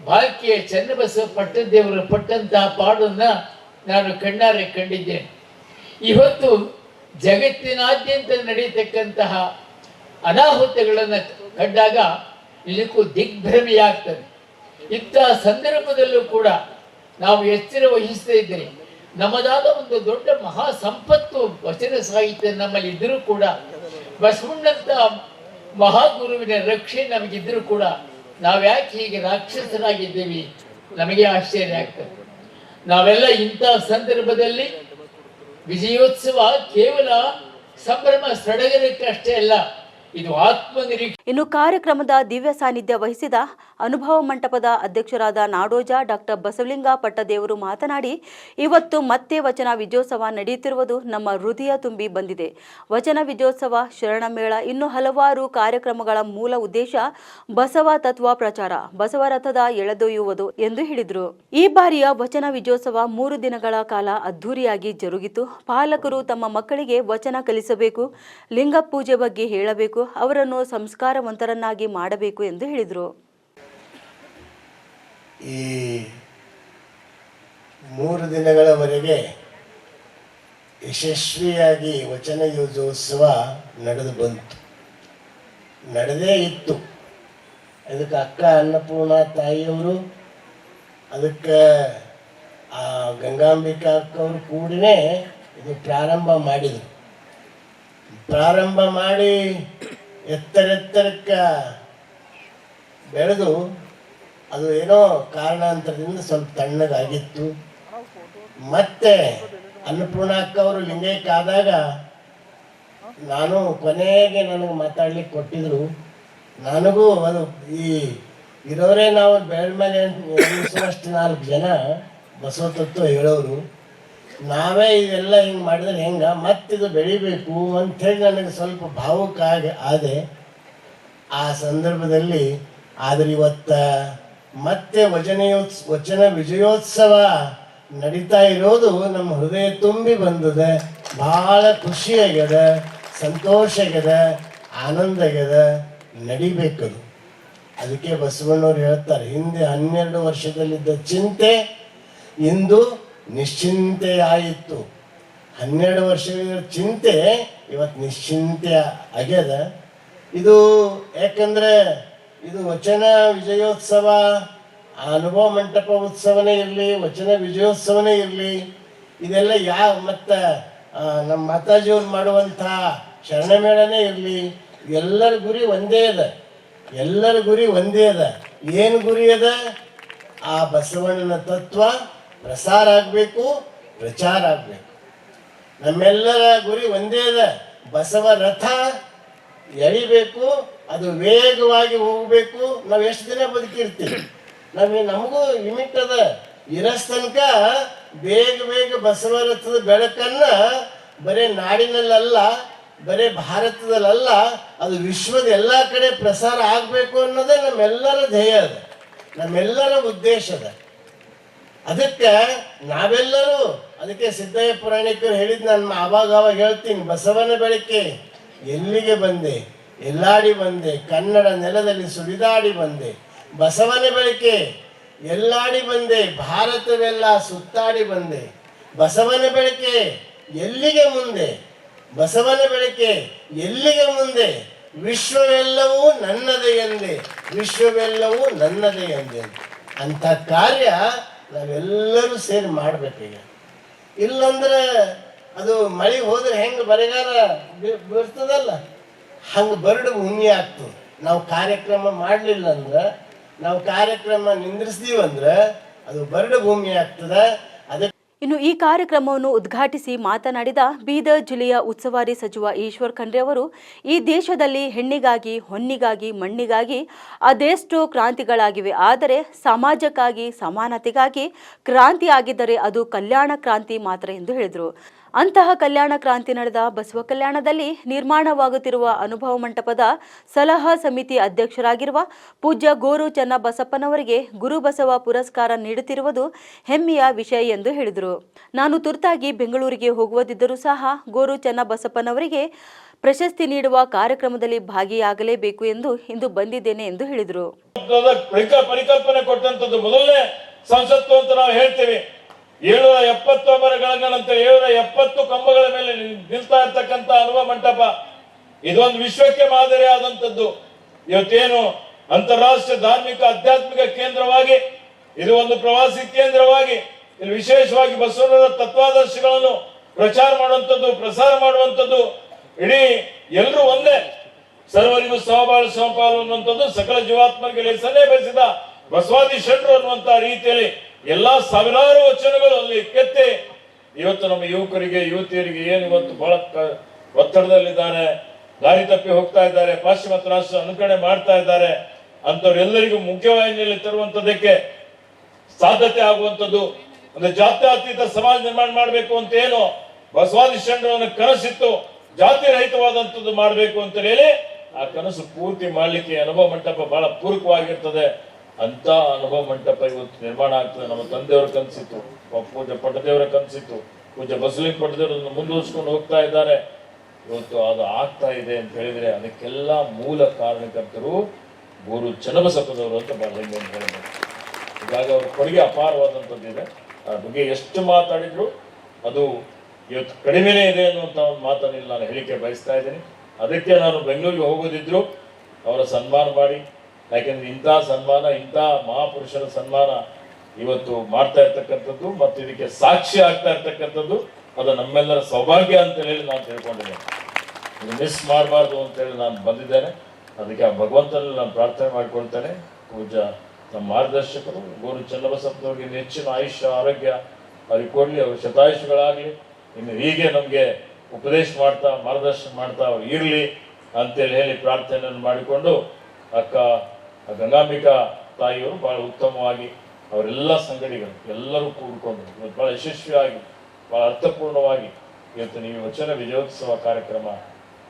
ಭಾರತೀಯ ಚನ್ನಬಸವ ಪಟ್ಟದೇವರು ಪಟ್ಟಂತಹ ಪಾಡನ್ನ ನಾನು ಕಣ್ಣಾರೆ ಕಂಡಿದ್ದೇನೆ. ಇವತ್ತು ಜಗತ್ತಿನಾದ್ಯಂತ ನಡೀತಕ್ಕಂತಹ ಅನಾಹುತಗಳನ್ನು ಕಂಡಾಗ ಇದಕ್ಕೂ ದಿಗ್ಭ್ರಮೆಯಾಗ್ತದೆ. ಇಂತಹ ಸಂದರ್ಭದಲ್ಲೂ ಕೂಡ ನಾವು ಎಚ್ಚರ ವಹಿಸ್ತಾ ಇದ್ದೇವೆ. ನಮ್ಮದಾದ ಒಂದು ದೊಡ್ಡ ಮಹಾ ಸಂಪತ್ತು ವಚನ ಸಾಹಿತ್ಯ ನಮ್ಮಲ್ಲಿ ಇದ್ರೂ ಕೂಡ, ಬಸವಣ್ಣಂತ ಮಹಾಗುರುವಿನ ರಕ್ಷೆ ನಮಗಿದ್ರೂ ಕೂಡ ನಾವ್ಯಾಕೆ ಹೀಗೆ ರಾಕ್ಷಸರಾಗಿದ್ದೇವೆ? ನಮಗೆ ಆಶ್ಚರ್ಯ ಆಗ್ತದೆ. ನಾವೆಲ್ಲ ಇಂತಹ ಸಂದರ್ಭದಲ್ಲಿ ವಿಜಯೋತ್ಸವ ಕೇವಲ ಸಂಭ್ರಮ ಸಡಗರಕ್ಕಷ್ಟೇ ಅಲ್ಲ, ಇದು ಆತ್ಮನಿರೀಕ್ಷೆ. ಇನ್ನು ಕಾರ್ಯಕ್ರಮದ ದಿವ್ಯ ಸಾನ್ನಿಧ್ಯ ವಹಿಸಿದ ಅನುಭವ ಮಂಟಪದ ಅಧ್ಯಕ್ಷರಾದ ನಾಡೋಜ ಡಾಕ್ಟರ್ ಬಸವಲಿಂಗ ಪಟ್ಟದೇವರು ಮಾತನಾಡಿ, ಇವತ್ತು ಮತ್ತೆ ವಚನ ವಿಜಯೋತ್ಸವ ನಡೆಯುತ್ತಿರುವುದು ನಮ್ಮ ಹೃದಯ ತುಂಬಿ ಬಂದಿದೆ. ವಚನ ವಿಜಯೋತ್ಸವ, ಶರಣಮೇಳ, ಇನ್ನು ಹಲವಾರು ಕಾರ್ಯಕ್ರಮಗಳ ಮೂಲ ಉದ್ದೇಶ ಬಸವ ತತ್ವ ಪ್ರಚಾರ, ಬಸವ ರಥದ ಎಳೆದೊಯ್ಯುವುದು ಎಂದು ಹೇಳಿದರು. ಈ ಬಾರಿಯ ವಚನ ವಿಜಯೋತ್ಸವ 3 ದಿನಗಳ ಕಾಲ ಅದ್ದೂರಿಯಾಗಿ ಜರುಗಿತು. ಪಾಲಕರು ತಮ್ಮ ಮಕ್ಕಳಿಗೆ ವಚನ ಕಲಿಸಬೇಕು, ಲಿಂಗ ಪೂಜೆ ಬಗ್ಗೆ ಹೇಳಬೇಕು, ಅವರನ್ನು ಸಂಸ್ಕಾರವಂತರನ್ನಾಗಿ ಮಾಡಬೇಕು ಎಂದು ಹೇಳಿದರು. ಈ 3 ದಿನಗಳವರೆಗೆ ಯಶಸ್ವಿಯಾಗಿ ವಚನ ವಿಜಯೋತ್ಸವ ನಡೆದೇ ಇತ್ತು. ಅದಕ್ಕೆ ಅಕ್ಕ ಅನ್ನಪೂರ್ಣ ತಾಯಿಯವರು, ಅದಕ್ಕೆ ಗಂಗಾಂಬಿಕಾ ಅಕ್ಕವರು ಕೂಡನೇ ಇದು ಪ್ರಾರಂಭ ಮಾಡಿದರು. ಪ್ರಾರಂಭ ಮಾಡಿ ಎತ್ತರಕ್ಕೆ ಬೆಳೆದು ಅದು ಏನೋ ಕಾರಣಾಂತರದಿಂದ ಸ್ವಲ್ಪ ತಣ್ಣಗಾಗಿತ್ತು. ಮತ್ತೆ ಅನ್ನಪೂರ್ಣ ಅಕ್ಕ ಅವರು ಲಿಂಗೈಕ್ಯ ಆದಾಗ ನಾನು ಕೊನೆಗೆ ನನಗೆ ಮಾತಾಡ್ಲಿಕ್ಕೆ ಕೊಟ್ಟಿದ್ರು. ನನಗೂ ಅದು ಈ ಇರೋರೇ ನಾವು ಬೆಳೆದ ಮೇಲೆ 4 ಜನ ಬಸವ ತತ್ವ ಹೇಳೋರು, ನಾವೇ ಇದೆಲ್ಲ ಹಿಂಗೆ ಮಾಡಿದ್ರೆ ಹೆಂಗೆ ಮತ್ತಿದು ಬೆಳಿಬೇಕು ಅಂಥೇಳಿ ನನಗೆ ಸ್ವಲ್ಪ ಭಾವುಕ ಆದೆ ಆ ಸಂದರ್ಭದಲ್ಲಿ. ಆದರೆ ಇವತ್ತು ಮತ್ತೆ ವಚನ ವಿಜಯೋತ್ಸವ ನಡೀತಾ ಇರೋದು ನಮ್ಮ ಹೃದಯ ತುಂಬಿ ಬಂದದೆ. ಭಾಳ ಖುಷಿ ಆಗ್ಯದ, ಸಂತೋಷ ಆಗ್ಯದ, ಆನಂದ ಆಗ್ಯದ. ನಡಿಬೇಕದು. ಅದಕ್ಕೆ ಬಸವಣ್ಣವ್ರು ಹೇಳ್ತಾರೆ, ಹಿಂದೆ 12 ವರ್ಷದಲ್ಲಿದ್ದ ಚಿಂತೆ ಇಂದು ನಿಶ್ಚಿಂತೆ ಆಯಿತು. 12 ವರ್ಷದ ಚಿಂತೆ ಇವತ್ತು ನಿಶ್ಚಿಂತೆ ಆಗ್ಯದ. ಇದು ಯಾಕಂದ್ರೆ ಇದು ವಚನ ವಿಜಯೋತ್ಸವ, ಅನುಭವ ಮಂಟಪ ಉತ್ಸವನೇ ಇರಲಿ, ವಚನ ವಿಜಯೋತ್ಸವನೇ ಇರಲಿ, ಇದೆಲ್ಲ ಮತ್ತು ನಮ್ಮ ಮಾತಾಜಿಯವ್ರು ಮಾಡುವಂಥ ಶರಣಮೇಳನೇ ಇರಲಿ, ಎಲ್ಲರ ಗುರಿ ಒಂದೇ ಅದ. ಎಲ್ಲರ ಗುರಿ ಒಂದೇ ಅದ. ಏನು ಗುರಿ ಅದ? ಆ ಬಸವಣ್ಣನ ತತ್ವ ಪ್ರಸಾರ ಆಗಬೇಕು, ಪ್ರಚಾರ ಆಗಬೇಕು. ನಮ್ಮೆಲ್ಲರ ಗುರಿ ಒಂದೇ ಅದ. ಬಸವ ರಥ ಎಳಿಬೇಕು, ಅದು ವೇಗವಾಗಿ ಹೋಗಬೇಕು. ನಾವು ಎಷ್ಟು ದಿನ ಬದುಕಿರ್ತೀವಿ? ನಮಗೂ ಲಿಮಿಟ್ ಅದ. ಇರಸ್ ತನಕ ಬೇಗ ಬಸವ ರಥದ ಬೆಳಕನ್ನ ಬರೀ ನಾಡಿನಲ್ಲ, ಬರೀ ಭಾರತದಲ್ಲ, ಅದು ವಿಶ್ವದ ಎಲ್ಲ ಕಡೆ ಪ್ರಸಾರ ಆಗಬೇಕು ಅನ್ನೋದೇ ನಮ್ಮೆಲ್ಲರ ಧ್ಯೇಯ ಅದ, ನಮ್ಮೆಲ್ಲರ ಉದ್ದೇಶ ಅದ. ಅದಕ್ಕೆ ನಾವೆಲ್ಲರೂ, ಅದಕ್ಕೆ ಸಿದ್ದಯ್ಯ ಪುರಾಣಿಕರು ಹೇಳಿದ್ ನಾನು ಆವಾಗ ಹೇಳ್ತೀನಿ, ಬಸವನ ಬೆಳಕೆ ಎಲ್ಲಿಗೆ ಬಂದೆ, ಎಲ್ಲಾಡಿ ಬಂದೆ, ಕನ್ನಡ ನೆಲದಲ್ಲಿ ಸುಳಿದಾಡಿ ಬಂದೆ. ಬಸವನ ಬೆಳಕೆ ಎಲ್ಲಾಡಿ ಬಂದೆ, ಭಾರತವೆಲ್ಲ ಸುತ್ತಾಡಿ ಬಂದೆ. ಬಸವನ ಬೆಳಕೆ ಎಲ್ಲಿಗೆ ಮುಂದೆ, ಬಸವನ ಬೆಳಕೆ ಎಲ್ಲಿಗೆ ಮುಂದೆ, ವಿಶ್ವವೆಲ್ಲವೂ ನನ್ನದೇ ಎಂದೆ, ವಿಶ್ವವೆಲ್ಲವೂ ನನ್ನದೇ ಎಂದೆ. ಅಂಥ ಕಾರ್ಯ ನಾವೆಲ್ಲರೂ ಸೇರಿ ಮಾಡ್ಬೇಕೀಗ. ಇಲ್ಲಂದ್ರೆ ಅದು ಮಳೆ ಹೋದ್ರೆ ಹೆಂಗೆ ಬರಗಾಲ ಬರ್ತದಲ್ಲ, ಹಂಗೆ ಬರಡು ಭೂಮಿ ಆಗ್ತದೆ. ನಾವು ಕಾರ್ಯಕ್ರಮ ಮಾಡಲಿಲ್ಲ ಅಂದ್ರೆ, ನಾವು ಕಾರ್ಯಕ್ರಮ ನಿಂದ್ರಿಸ್ತೀವಂದ್ರೆ ಅದು ಬರಡು ಭೂಮಿ ಆಗ್ತದೆ. ಅದಕ್ಕೆ ಇನ್ನು ಈ ಕಾರ್ಯಕ್ರಮವನ್ನು ಉದ್ಘಾಟಿಸಿ ಮಾತನಾಡಿದ ಬೀದರ್ ಜಿಲ್ಲೆಯ ಉಸ್ತುವಾರಿ ಸಚಿವ ಈಶ್ವರ್ ಖಂಡ್ರೆ ಅವರು, ಈ ದೇಶದಲ್ಲಿ ಹೆಣ್ಣಿಗಾಗಿ, ಹೊನ್ನಿಗಾಗಿ, ಮಣ್ಣಿಗಾಗಿ ಅದೆಷ್ಟೋ ಕ್ರಾಂತಿಗಳಾಗಿವೆ. ಆದರೆ ಸಮಾಜಕ್ಕಾಗಿ, ಸಮಾನತೆಗಾಗಿ ಕ್ರಾಂತಿ ಆಗಿದ್ದರೆ ಅದು ಕಲ್ಯಾಣ ಕ್ರಾಂತಿ ಮಾತ್ರ ಎಂದು ಹೇಳಿದರು. ಅಂತಹ ಕಲ್ಯಾಣ ಕ್ರಾಂತಿ ನಡೆದ ಬಸವ ಕಲ್ಯಾಣದಲ್ಲಿ ನಿರ್ಮಾಣವಾಗುತ್ತಿರುವ ಅನುಭವ ಮಂಟಪದ ಸಲಹಾ ಸಮಿತಿ ಅಧ್ಯಕ್ಷರಾಗಿರುವ ಪೂಜ್ಯ ಗೋರು ಚನ್ನಬಸಪ್ಪನವರಿಗೆ ಗುರುಬಸವ ಪುರಸ್ಕಾರ ನೀಡುತ್ತಿರುವುದು ಹೆಮ್ಮೆಯ ವಿಷಯ ಎಂದು ಹೇಳಿದರು. ನಾನು ತುರ್ತಾಗಿ ಬೆಂಗಳೂರಿಗೆ ಹೋಗುವುದಿದ್ದರೂ ಸಹ ಗೋರು ಚನ್ನಬಸಪ್ಪನವರಿಗೆ ಪ್ರಶಸ್ತಿ ನೀಡುವ ಕಾರ್ಯಕ್ರಮದಲ್ಲಿ ಭಾಗಿಯಾಗಲೇಬೇಕು ಎಂದು ಇಂದು ಬಂದಿದ್ದೇನೆ ಎಂದು ಹೇಳಿದರು. ಪರಿಕಲ್ಪನೆ ಕೊಟ್ಟಂತದ್ದು ಮೊದಲನೇ ಸಂಸತ್ತು ಅಂತ ನಾವು ಹೇಳ್ತೇವೆ. 770 ಮರಗಳಂತೆ 770 ಕಂಬಗಳ ಮೇಲೆ ನಿಲ್ತಾ ಇರ್ತಕ್ಕಂಥ ಅನುಭವ ಮಂಟಪ ಇದೊಂದು ವಿಶ್ವಕ್ಕೆ ಮಾದರಿ ಆದಂತದ್ದು. ಇವತ್ತೇನು ಅಂತಾರಾಷ್ಟ್ರೀಯ ಧಾರ್ಮಿಕ ಆಧ್ಯಾತ್ಮಿಕ ಕೇಂದ್ರವಾಗಿ, ಇದು ಒಂದು ಪ್ರವಾಸಿ ಕೇಂದ್ರವಾಗಿ, ಇಲ್ಲಿ ವಿಶೇಷವಾಗಿ ಬಸವಣ್ಣನ ತತ್ವಾದರ್ಶಗಳನ್ನು ಪ್ರಚಾರ ಮಾಡುವಂಥದ್ದು, ಪ್ರಸಾರ ಮಾಡುವಂಥದ್ದು, ಇಡೀ ಎಲ್ಲರೂ ಒಂದೇ, ಸರ್ವರಿಗೂ ಸಮಬಾಳು ಸಮಪಾಲು ಅನ್ನುವಂಥದ್ದು, ಸಕಲ ಜೀವಾತ್ಮರಿಗೆ ಲೇಸನ್ನೇ ಬಯಸಿದ ಬಸವಾದಿ ಶರಣರು ಅನ್ನುವಂತ ರೀತಿಯಲ್ಲಿ ಎಲ್ಲಾ ಸಾವಿರಾರು ವಚನಗಳು ಅಲ್ಲಿ ಕೆತ್ತಿ ಇವತ್ತು ನಮ್ಮ ಯುವಕರಿಗೆ, ಯುವತಿಯರಿಗೆ ಏನು ಇವತ್ತು ಬಹಳ ಒತ್ತಡದಲ್ಲಿದ್ದಾರೆ, ದಾರಿ ತಪ್ಪಿ ಹೋಗ್ತಾ ಇದ್ದಾರೆ, ಪಾಶ್ಚಿಮಾತ್ಯ ರಾಷ್ಟ್ರ ಅನುಕರಣೆ ಮಾಡ್ತಾ ಇದ್ದಾರೆ, ಅಂತವ್ರೆಲ್ಲರಿಗೂ ಮುಖ್ಯವಾಹಿನಿಯಲ್ಲಿ ತರುವಂತದಕ್ಕೆ ಸಾಧ್ಯತೆ ಆಗುವಂಥದ್ದು, ಒಂದು ಜಾತ್ಯತೀತ ಸಮಾಜ ನಿರ್ಮಾಣ ಮಾಡಬೇಕು ಅಂತ ಏನು ಬಸವಾದಿ ಶರಣರನ್ನ ಕನಸಿತ್ತು, ಜಾತಿ ರಹಿತವಾದಂಥದ್ದು ಮಾಡಬೇಕು ಅಂತ ಹೇಳಿ ಆ ಕನಸು ಪೂರ್ತಿ ಮಾಡ್ಲಿಕ್ಕೆ ಅನುಭವ ಮಂಟಪ ಬಹಳ ಪೂರಕವಾಗಿರ್ತದೆ. ಅಂತ ಅನುಭವ ಮಂಟಪ ಇವತ್ತು ನಿರ್ಮಾಣ ಆಗ್ತದೆ. ನಮ್ಮ ತಂದೆಯವರ ಕನಸಿತ್ತು, ಪೂಜ್ಯ ಪಟ್ಟದೇವರ ಕನಸಿತ್ತು, ಪೂಜ್ಯ ಬಸವಲಿಂಗ ಪಟ್ಟದೇವರನ್ನು ಮುಂದುವರಿಸ್ಕೊಂಡು ಹೋಗ್ತಾ ಇದ್ದಾರೆ. ಇವತ್ತು ಅದು ಆಗ್ತಾ ಇದೆ ಅಂತ ಹೇಳಿದ್ರೆ ಅದಕ್ಕೆಲ್ಲ ಮೂಲ ಕಾರಣಕರ್ತರು ಗೋರು ಚನ್ನಬಸಪ್ಪನವರು ಅಂತ ಬಹಳ ಹೆಮ್ಮೆ ಅಂತ ಹೇಳ್ಬೋದು. ಹೀಗಾಗಿ ಅವ್ರ ಕೊಡುಗೆ ಅಪಾರವಾದಂಥದ್ದಿದೆ. ಆ ಬಗ್ಗೆ ಎಷ್ಟು ಮಾತಾಡಿದ್ರು ಅದು ಇವತ್ತು ಕಡಿಮೆನೇ ಇದೆ ಅನ್ನುವಂಥ ಒಂದು ಮಾತನ್ನು ನಾನು ಹೇಳಿಕೆ ಬಯಸ್ತಾ ಇದ್ದೀನಿ. ಅದಕ್ಕೆ ನಾನು ಬೆಂಗಳೂರಿಗೆ ಹೋಗೋದಿದ್ರು ಅವರ ಸನ್ಮಾನ ಮಾಡಿ, ಯಾಕೆಂದ್ರೆ ಇಂಥ ಸನ್ಮಾನ, ಇಂಥ ಮಹಾಪುರುಷರ ಸನ್ಮಾನ ಇವತ್ತು ಮಾಡ್ತಾ ಇರ್ತಕ್ಕಂಥದ್ದು ಮತ್ತು ಇದಕ್ಕೆ ಸಾಕ್ಷಿ ಆಗ್ತಾ ಇರ್ತಕ್ಕಂಥದ್ದು ಅದು ನಮ್ಮೆಲ್ಲರ ಸೌಭಾಗ್ಯ ಅಂತ ಹೇಳಿ ನಾನು ತಿಳ್ಕೊಂಡಿದ್ದೇನೆ. ಇದು ಮಿಸ್ ಮಾಡಬಾರ್ದು ಅಂತೇಳಿ ನಾನು ಬಂದಿದ್ದೇನೆ. ಅದಕ್ಕೆ ಆ ಭಗವಂತನಲ್ಲಿ ನಾನು ಪ್ರಾರ್ಥನೆ ಮಾಡಿಕೊಳ್ತೇನೆ. ಪೂಜಾ ನಮ್ಮ ಮಾರ್ಗದರ್ಶಕರು ಗೋರು ಚನ್ನಬಸಪ್ಪನವ್ರಿಗೆ ಹೆಚ್ಚಿನ ಆಯುಷ್ಯ ಆರೋಗ್ಯ ಅವ್ರಿಗೆ ಕೊಡ್ಲಿ, ಅವ್ರ ಶತಾಯುಷಗಳಾಗ್ಲಿ, ಇನ್ನು ಹೀಗೆ ನಮ್ಗೆ ಉಪದೇಶ ಮಾಡ್ತಾ ಮಾರ್ಗದರ್ಶನ ಮಾಡ್ತಾ ಅವ್ರು ಇರ್ಲಿ ಅಂತೇಳಿ ಹೇಳಿ ಪ್ರಾರ್ಥನೆಯನ್ನು ಮಾಡಿಕೊಂಡು ಅಕ್ಕ ಗಂಗಾಂಬಿಕಾ ತಾಯಿಯವರು ಬಹಳ ಉತ್ತಮವಾಗಿ ಅವರೆಲ್ಲ ಸಂಗಡಿಗಳು ಎಲ್ಲರೂ ಕೂಡಿಕೊಂಡು ಇವತ್ತು ಬಹಳ ಯಶಸ್ವಿಯಾಗಿ ಬಹಳ ಅರ್ಥಪೂರ್ಣವಾಗಿ ಇವತ್ತು ನೀವು ವಚನ ವಿಜಯೋತ್ಸವ ಕಾರ್ಯಕ್ರಮ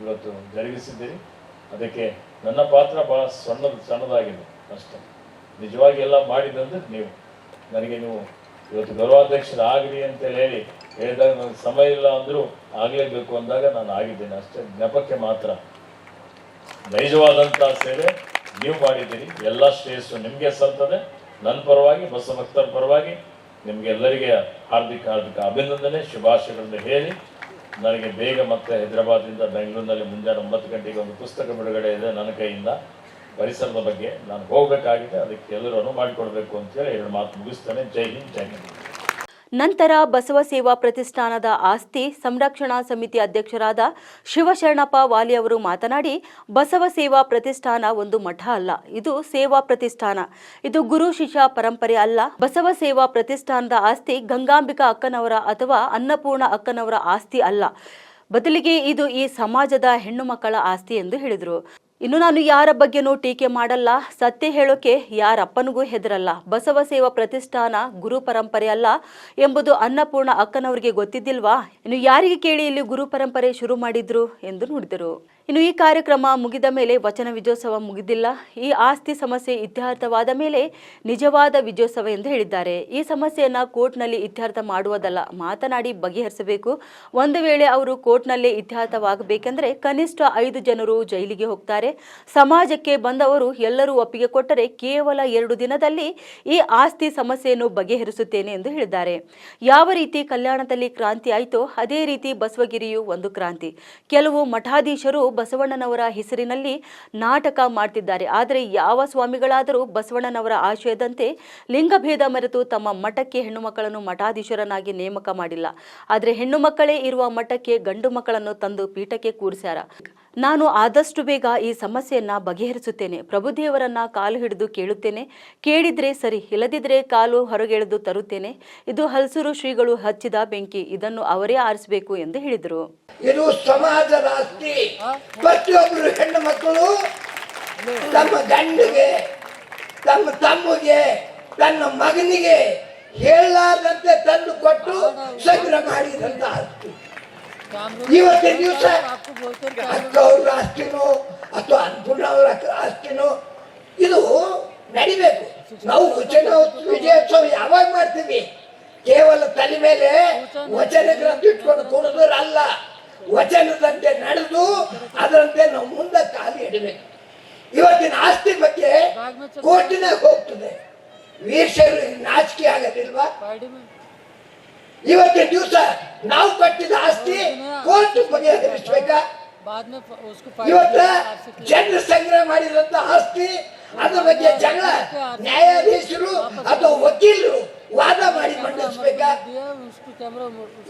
ಇವತ್ತು ಜರುಗಿಸಿದ್ದೀರಿ. ಅದಕ್ಕೆ ನನ್ನ ಪಾತ್ರ ಬಹಳ ಸಣ್ಣದಾಗಿದೆ ಅಷ್ಟೇ. ನಿಜವಾಗಿ ಎಲ್ಲ ಮಾಡಿದಂದ್ರೆ ನೀವು ನನಗೆ ನೀವು ಇವತ್ತು ಗೌರವಾಧ್ಯಕ್ಷರಾಗ್ರಿ ಅಂತ ಹೇಳಿದಾಗ ನನಗೆ ಸಮಯ ಇಲ್ಲ ಅಂದರೂ ಆಗಲೇಬೇಕು ಅಂದಾಗ ನಾನು ಆಗಿದ್ದೇನೆ ಅಷ್ಟೇ. ಜ್ಞಾಪಕ್ಕೆ ಮಾತ್ರ. ನೈಜವಾದಂಥ ಸೇವೆ ನೀವು ಮಾಡಿದ್ದೀರಿ. ಎಲ್ಲ ಶ್ರೇಯಸ್ಸು ನಿಮಗೆ ಸಲ್ತದೆ. ನನ್ನ ಪರವಾಗಿ, ಬಸವ ಭಕ್ತರ ಪರವಾಗಿ ನಿಮಗೆಲ್ಲರಿಗೆ ಹಾರ್ದಿಕ ಅಭಿನಂದನೆ, ಶುಭಾಶಯಗಳನ್ನು ಹೇಳಿ ನನಗೆ ಬೇಗ ಮತ್ತೆ ಹೈದರಾಬಾದಿಂದ ಬೆಂಗಳೂರಿನಲ್ಲಿ ಮುಂಜಾನೆ 9 ಗಂಟೆಗೆ ಒಂದು ಪುಸ್ತಕ ಬಿಡುಗಡೆ ಇದೆ ನನ್ನ ಕೈಯಿಂದ ಪರಿಸರದ ಬಗ್ಗೆ. ನಾನು ಹೋಗಬೇಕಾಗಿದೆ, ಅದಕ್ಕೆ ಎಲ್ಲರೂ ಅನುವು ಮಾಡಿಕೊಡ್ಬೇಕು ಅಂತೇಳಿ 2 ಮಾತು ಮುಗಿಸ್ತೇನೆ. ಜೈ ಹಿಂದ್, ಜೈ ಹಿಂದ್. ನಂತರ ಬಸವ ಸೇವಾ ಪ್ರತಿಷ್ಠಾನದ ಆಸ್ತಿ ಸಂರಕ್ಷಣಾ ಸಮಿತಿ ಅಧ್ಯಕ್ಷರಾದ ಶಿವಶರಣಪ್ಪ ವಾಲಿ ಅವರು ಮಾತನಾಡಿ, ಬಸವ ಸೇವಾ ಪ್ರತಿಷ್ಠಾನ ಒಂದು ಮಠ ಅಲ್ಲ, ಇದು ಸೇವಾ ಪ್ರತಿಷ್ಠಾನ. ಇದು ಗುರು ಶಿಷ್ಯ ಪರಂಪರೆ ಅಲ್ಲ. ಬಸವ ಸೇವಾ ಪ್ರತಿಷ್ಠಾನದ ಆಸ್ತಿ ಗಂಗಾಂಬಿಕಾ ಅಕ್ಕನವರ ಅಥವಾ ಅನ್ನಪೂರ್ಣ ಅಕ್ಕನವರ ಆಸ್ತಿ ಅಲ್ಲ, ಬದಲಿಗೆ ಇದು ಈ ಸಮಾಜದ ಹೆಣ್ಣು ಮಕ್ಕಳ ಆಸ್ತಿ ಎಂದು ಹೇಳಿದರು. ಇನ್ನು ನಾನು ಯಾರ ಬಗ್ಗೆನೂ ಟೀಕೆ ಮಾಡಲ್ಲ, ಸತ್ಯ ಹೇಳೋಕೆ ಯಾರಪ್ಪನಿಗೂ ಹೆದರಲ್ಲ. ಬಸವ ಸೇವಾ ಪ್ರತಿಷ್ಠಾನ ಗುರು ಪರಂಪರೆ ಅಲ್ಲ ಎಂಬುದು ಅನ್ನಪೂರ್ಣ ಅಕ್ಕನವರಿಗೆ ಗೊತ್ತಿದ್ದಿಲ್ವಾ? ಇನ್ನು ಯಾರಿಗೆ ಕೇಳಿ ಇಲ್ಲಿ ಗುರು ಪರಂಪರೆ ಶುರು ಮಾಡಿದ್ರು ಎಂದು ನುಡಿದರು. ಇನ್ನು ಈ ಕಾರ್ಯಕ್ರಮ ಮುಗಿದ ಮೇಲೆ ವಚನ ವಿಜಯೋತ್ಸವ ಮುಗಿದಿಲ್ಲ. ಈ ಆಸ್ತಿ ಸಮಸ್ಯೆ ಇತ್ಯರ್ಥವಾದ ಮೇಲೆ ನಿಜವಾದ ವಿಜಯೋತ್ಸವ ಎಂದು ಹೇಳಿದ್ದಾರೆ. ಈ ಸಮಸ್ಯೆಯನ್ನ ಕೋರ್ಟ್ನಲ್ಲಿ ಇತ್ಯರ್ಥ ಮಾಡುವುದಲ್ಲ, ಮಾತನಾಡಿ ಬಗೆಹರಿಸಬೇಕು. ಒಂದು ವೇಳೆ ಅವರು ಕೋರ್ಟ್ನಲ್ಲೇ ಇತ್ಯರ್ಥವಾಗಬೇಕೆಂದರೆ ಕನಿಷ್ಠ 5 ಜನರು ಜೈಲಿಗೆ ಹೋಗ್ತಾರೆ. ಸಮಾಜಕ್ಕೆ ಬಂದವರು ಎಲ್ಲರೂ ಒಪ್ಪಿಗೆ ಕೊಟ್ಟರೆ ಕೇವಲ 2 ದಿನದಲ್ಲಿ ಈ ಆಸ್ತಿ ಸಮಸ್ಯೆಯನ್ನು ಬಗೆಹರಿಸುತ್ತೇನೆ ಎಂದು ಹೇಳಿದ್ದಾರೆ. ಯಾವ ರೀತಿ ಕಲ್ಯಾಣದಲ್ಲಿ ಕ್ರಾಂತಿ ಆಯಿತೋ ಅದೇ ರೀತಿ ಬಸವಗಿರಿಯು ಒಂದು ಕ್ರಾಂತಿ. ಕೆಲವು ಮಠಾಧೀಶರು ಬಸವಣ್ಣನವರ ಹೆಸರಿನಲ್ಲಿ ನಾಟಕ ಮಾಡ್ತಿದ್ದಾರೆ. ಆದರೆ ಯಾವ ಸ್ವಾಮಿಗಳಾದರೂ ಬಸವಣ್ಣನವರ ಆಶಯದಂತೆ ಲಿಂಗಭೇದ ಮರೆತು ತಮ್ಮ ಮಠಕ್ಕೆ ಹೆಣ್ಣು ಮಕ್ಕಳನ್ನು ಮಠಾಧೀಶರನ್ನಾಗಿ ನೇಮಕ ಮಾಡಿಲ್ಲ. ಆದರೆ ಹೆಣ್ಣು ಮಕ್ಕಳೇ ಇರುವ ಮಠಕ್ಕೆ ಗಂಡು ಮಕ್ಕಳನ್ನು ತಂದು ಪೀಠಕ್ಕೆ ಕೂರಿಸ್ಯಾರ. ನಾನು ಆದಷ್ಟು ಬೇಗ ಈ ಸಮಸ್ಯೆಯನ್ನ ಬಗೆಹರಿಸುತ್ತೇನೆ. ಪ್ರಭುದೇವರನ್ನ ಕಾಲು ಹಿಡಿದು ಕೇಳುತ್ತೇನೆ. ಕೇಳಿದ್ರೆ ಸರಿ, ಇಲ್ಲದಿದ್ರೆ ಕಾಲು ಹೊರಗೆಳೆದು ತರುತ್ತೇನೆ. ಇದು ಹಲಸೂರು ಶ್ರೀಗಳು ಹಚ್ಚಿದ ಬೆಂಕಿ, ಇದನ್ನು ಅವರೇ ಆರಿಸಬೇಕು ಎಂದು ಹೇಳಿದರು. ಇದು ಸಮಾಜದ ಆಸ್ತಿ. ಪ್ರತಿಯೊಬ್ಬರು ಹೆಣ್ಣು ಮಕ್ಕಳು ತಮ್ಮ ಗಂಡಿಗೆ, ತಮ್ಮ ತಮ್ಮಗೆ, ತನ್ನ ಮಗನಿಗೆ ಹೇಳಲಾರದಂತೆ ತಂದು ಕೊಟ್ಟು ಸಂಗ್ರಹ ಮಾಡಿದಂತ ಆಸ್ತಿ. ಇವತ್ತಿನ ದಿವಸ ಅಕ್ಕ ಅವ್ರ ಆಸ್ತಿನೋ ಅಥವಾ ಅನ್ನಪೂರ್ಣ ಅವರ ಆಸ್ತಿನೋ ಇದು ನಡಿಬೇಕು. ನಾವು ವಿಜಯೋತ್ಸವ ಯಾವಾಗ ಮಾಡ್ತೀವಿ? ಕೇವಲ ತಲೆ ಮೇಲೆ ವಚನ ಗ್ರಂಥ ಇಟ್ಕೊಂಡು ಕೂಡೋದ್ರಲ್ಲ, ವಚನದಂತೆ ನಡೆದು ಅದರಂತೆ ನಾವು ಮುಂದೆ ಕಾಲು ಇಡಬೇಕು. ಇವತ್ತಿನ ಆಸ್ತಿ ಬಗ್ಗೆ ಕೋರ್ಟಿನಾಗ ಹೋಗ್ತದೆ. ವೀರಶೈವರಿಗೆ ನಾಚಿಕೆ ಆಗೋದಿಲ್ವಾ? ಇವತ್ತಿನ ದಿವಸ ನಾವು ಕಟ್ಟಿದ ಆಸ್ತಿ ಕೋರ್ಟ್ ಬಗೆಹರಿಸಬೇಕಾ? ಇವತ್ತ ಜನರು ಸಂಗ್ರಹ ಮಾಡಿದಂತ ಆಸ್ತಿ ಅದ್ರ ಬಗ್ಗೆ ಜಗಳ ನ್ಯಾಯಾಧೀಶರು ಅಥವಾ ವಕೀಲರು ವಾದ ಮಾಡಿ ಮಂಡಿಸಬೇಕಾ?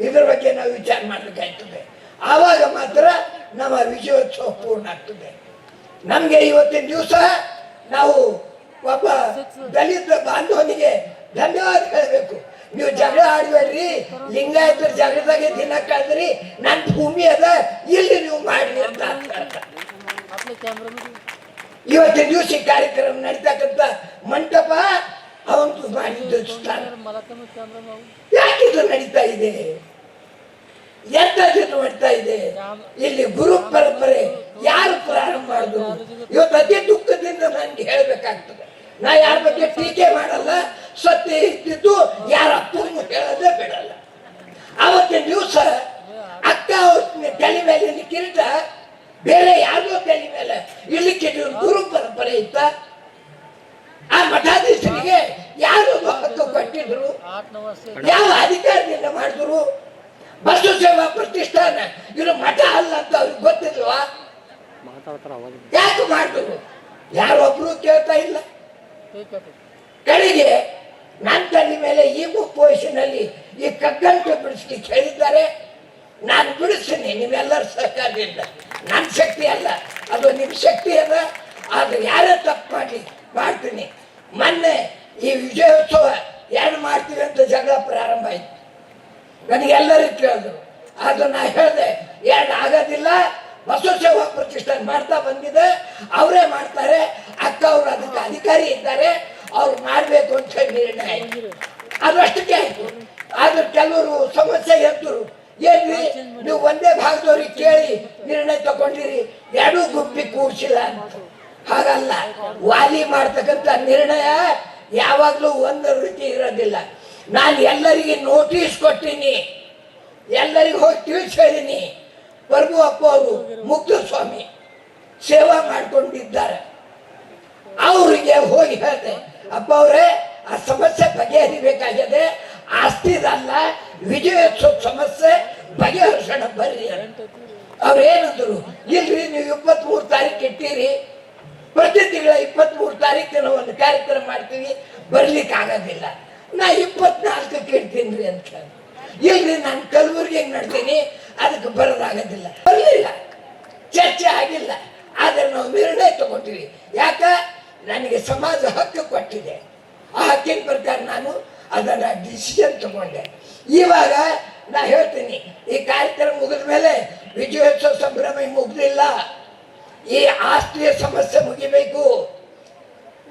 ಇದ್ರ ಬಗ್ಗೆ ನಾವು ವಿಚಾರ ಮಾಡಬೇಕಾಗ್ತದೆ. ಆವಾಗ ಮಾತ್ರ ನಮ್ಮ ವಿಜಯೋತ್ಸವ ಪೂರ್ಣ ಆಗ್ತದೆ. ನಮ್ಗೆ ಇವತ್ತಿನ ದಿವಸ ನಾವು ಒಬ್ಬ ದಲಿತ ಬಾಂಧವನಿಗೆ ಧನ್ಯವಾದ ಹೇಳಬೇಕು. ನೀವು ಜಗಳ ಆಡ್ಬೇಡ್ರಿ, ಲಿಂಗಾಯತರ ಜಗಳದಾಗೆ ದಿನ ಕಳೆದ್ರಿ, ನನ್ನ ಭೂಮಿ ಅದ, ಇಲ್ಲಿ ನೀವು ಮಾಡ್ರಿ ಅಂತ. ಇವತ್ತಿನ ದಿವಸ ಈ ಕಾರ್ಯಕ್ರಮ ನಡೀತಕ್ಕಂಥ ಮಂಟಪ ಅವಂತೂ ಮಾಡಿದ್ದು ಸ್ಥಾನ. ಯಾಕಿದು ನಡೀತಾ ಇದೆ? ಎಂತ ಮಾಡ್ತಾ ಇದೆ? ಇಲ್ಲಿ ಗುರು ಪರಂಪರೆ ಯಾರು ಪ್ರಾರಂಭ ಮಾಡುದು? ಇವತ್ತು ಅತಿ ದುಃಖದಿಂದ ನನ್ಗೆ ಹೇಳ್ಬೇಕಾಗ್ತದೆ. ನಾ ಯಾರ ಬಗ್ಗೆ ಟೀಕೆ ಮಾಡಲ್ಲ, ಸತ್ಯ ಇದ್ದಿದ್ದು ಯಾರ ಅಪ್ಪನ್ನು ಹೇಳೋದೇ ಬಿಡಲ್ಲ. ಆವತ್ತಿನ ದಿವಸ ಅಕ್ಕ ತಲೆ ಮೇಲೆ ಕಿರೀಟ ಬೇರೆ ಯಾರ್ದೋ ತಲೆ ಮೇಲೆ ಇರ್ಲಿಕ್ಕೆ ಗುರು ಪರಂಪರೆ ಇತ್ತ. ಆ ಮಠಾಧೀಶರಿಗೆ ಯಾರು ಹಕ್ಕು ಕೊಟ್ಟಿದ್ರು? ಯಾವ ಅಧಿಕಾರದಿಂದ ಮಾಡಿದ್ರು? ಬಸವ ಸೇವಾ ಪ್ರತಿಷ್ಠಾನ ಇದು ಮಠ ಅಲ್ಲ ಅಂತ ಅವ್ರಿಗೆ ಗೊತ್ತಿಲ್ವಾ? ಯಾಕೆ ಮಾಡಿದ್ರು? ಯಾರೊಬ್ರು ಕೇಳ್ತಾ ಇಲ್ಲ. ಕಡೆಗೆ ನನ್ನ ತಲೆ ಮೇಲೆ ಈ ವಯಸ್ಸಿನಲ್ಲಿ ಈ ಕಗ್ಗಂಟು ಬಿಡಿಸ್ಲಿಕ್ಕೆ ಹೇಳಿದ್ದಾರೆ. ನಾನು ಬಿಡಿಸ್ತೀನಿ ನೀವೆಲ್ಲರ ಸಹಕಾರದಿಂದ. ನನ್ನ ಶಕ್ತಿ ಅಲ್ಲ, ಅದು ನಿಮ್ಮ ಶಕ್ತಿ ಅದ. ಆದ್ರೆ ಯಾರೇ ತಪ್ಪು ಮಾಡ್ತೀನಿ. ಮೊನ್ನೆ ಈ ವಿಜಯೋತ್ಸವ ಎರಡು ಮಾಡ್ತೀವಿ ಅಂತ ಜಗಳ ಪ್ರಾರಂಭ ಆಯ್ತು. ನನಗೆಲ್ಲರೂ ಕೇಳಿದ್ರು. ಆದ್ರೆ ನಾ ಹೇಳಿದೆ, ಎರಡು ಆಗೋದಿಲ್ಲ. ಬಸವ ಸೇವಾ ಪ್ರತಿಷ್ಠಾನ ಮಾಡ್ತಾ ಬಂದಿದೆ, ಅವರೇ ಮಾಡ್ತಾರೆ. ಅಕ್ಕ ಅವರು ಅದಕ್ಕೆ ಅಧಿಕಾರಿ ಇದ್ದಾರೆ, ಅವ್ರು ಮಾಡ್ಬೇಕು ಅಂತ ಹೇಳಿ ನಿರ್ಣಯ ಆಯ್ತು. ಅದು ಅಷ್ಟಕ್ಕೆ ಆಯ್ತು. ಆದ್ರೆ ಕೆಲವರು ಸಮಸ್ಯೆ ಎತ್ತರು. ಏನ್ರಿ ನೀವು ಒಂದೇ ಭಾಗದವ್ರಿಗೆ ಕೇಳಿ ನಿರ್ಣಯ ತಗೊಂಡಿರಿ, ಎರಡೂ ಗುಂಪಿಗೆ ಕೂರ್ಸಿಲ್ಲ ಅಂತ. ಹಾಗಲ್ಲ, ವಾಲಿ ಮಾಡ್ತಕ್ಕಂಥ ನಿರ್ಣಯ ಯಾವಾಗ್ಲೂ ಒಂದು ರೀತಿ ಇರೋದಿಲ್ಲ. ನಾನು ಎಲ್ಲರಿಗೆ ನೋಟಿಸ್ ಕೊಟ್ಟಿನಿ, ಎಲ್ಲರಿಗೂ ಹೋಗಿ ತಿಳಿಸಿ ಹೇಳಿನಿ. ಪ್ರಭು ಅಪ್ಪ ಅವರು ಮುಕ್ತ ಸ್ವಾಮಿ ಸೇವಾ ಮಾಡ್ಕೊಂಡಿದ್ದಾರೆ. ಅವರಿಗೆ ಹೋಗಿ ಹೇಳಿದೆ, ಅಪ್ಪ ಅವರೇ ಆ ಸಮಸ್ಯೆ ಬಗೆಹರಿಬೇಕಾಗಿದೆ, ಆಸ್ತಿದಲ್ಲ ವಿಜಯೋತ್ಸವ ಸಮಸ್ಯೆ ಬಗೆಹರಿಸೋಣ ಬರ್ರಿ ಅಂತ. ಅವ್ರೇನಂದ್ರು, ಇಲ್ರಿ ನೀವು 23 ತಾರೀಕು ಇಟ್ಟಿರಿ, ಪ್ರತಿ ತಿಂಗಳ 23 ತಾರೀಕು ನಾವು ಒಂದು ಕಾರ್ಯಕ್ರಮ ಮಾಡ್ತೀವಿ, ಬರ್ಲಿಕ್ಕೆ ಆಗೋದಿಲ್ಲ. ನಾ 24ಕ್ಕೆ ಇಡ್ತೀನಿ ರೀ ಅಂತ ಹೇಳಿ. ಇಲ್ರಿ ನಾನು ಕಲಬುರ್ಗಿಗೆ ನಡ್ತೀನಿ, ಅದಕ್ಕೆ ಬರೋದಾಗೋದಿಲ್ಲ. ಬರಲಿಲ್ಲ, ಚರ್ಚೆ ಆಗಿಲ್ಲ. ಆದರೆ ನಾವು ನಿರ್ಣಯ ತಗೊಂತೀವಿ. ಯಾಕ? ನನಗೆ ಸಮಾಜ ಹಕ್ಕು ಕೊಟ್ಟಿದೆ. ಆ ಹಕ್ಕಿನ ಪ್ರಕಾರ ನಾನು ಅದನ್ನ ಡಿಸಿಷನ್ ತಗೊಂಡೆ. ಇವಾಗ ನಾ ಹೇಳ್ತೀನಿ, ಈ ಕಾರ್ಯಕ್ರಮ ಮುಗಿದ ಮೇಲೆ ವಿಜಯೋತ್ಸವ ಸಂಭ್ರಮ ಮುಗಿದಿಲ್ಲ, ಈ ಆಸ್ತಿಯ ಸಮಸ್ಯೆ ಮುಗಿಬೇಕು.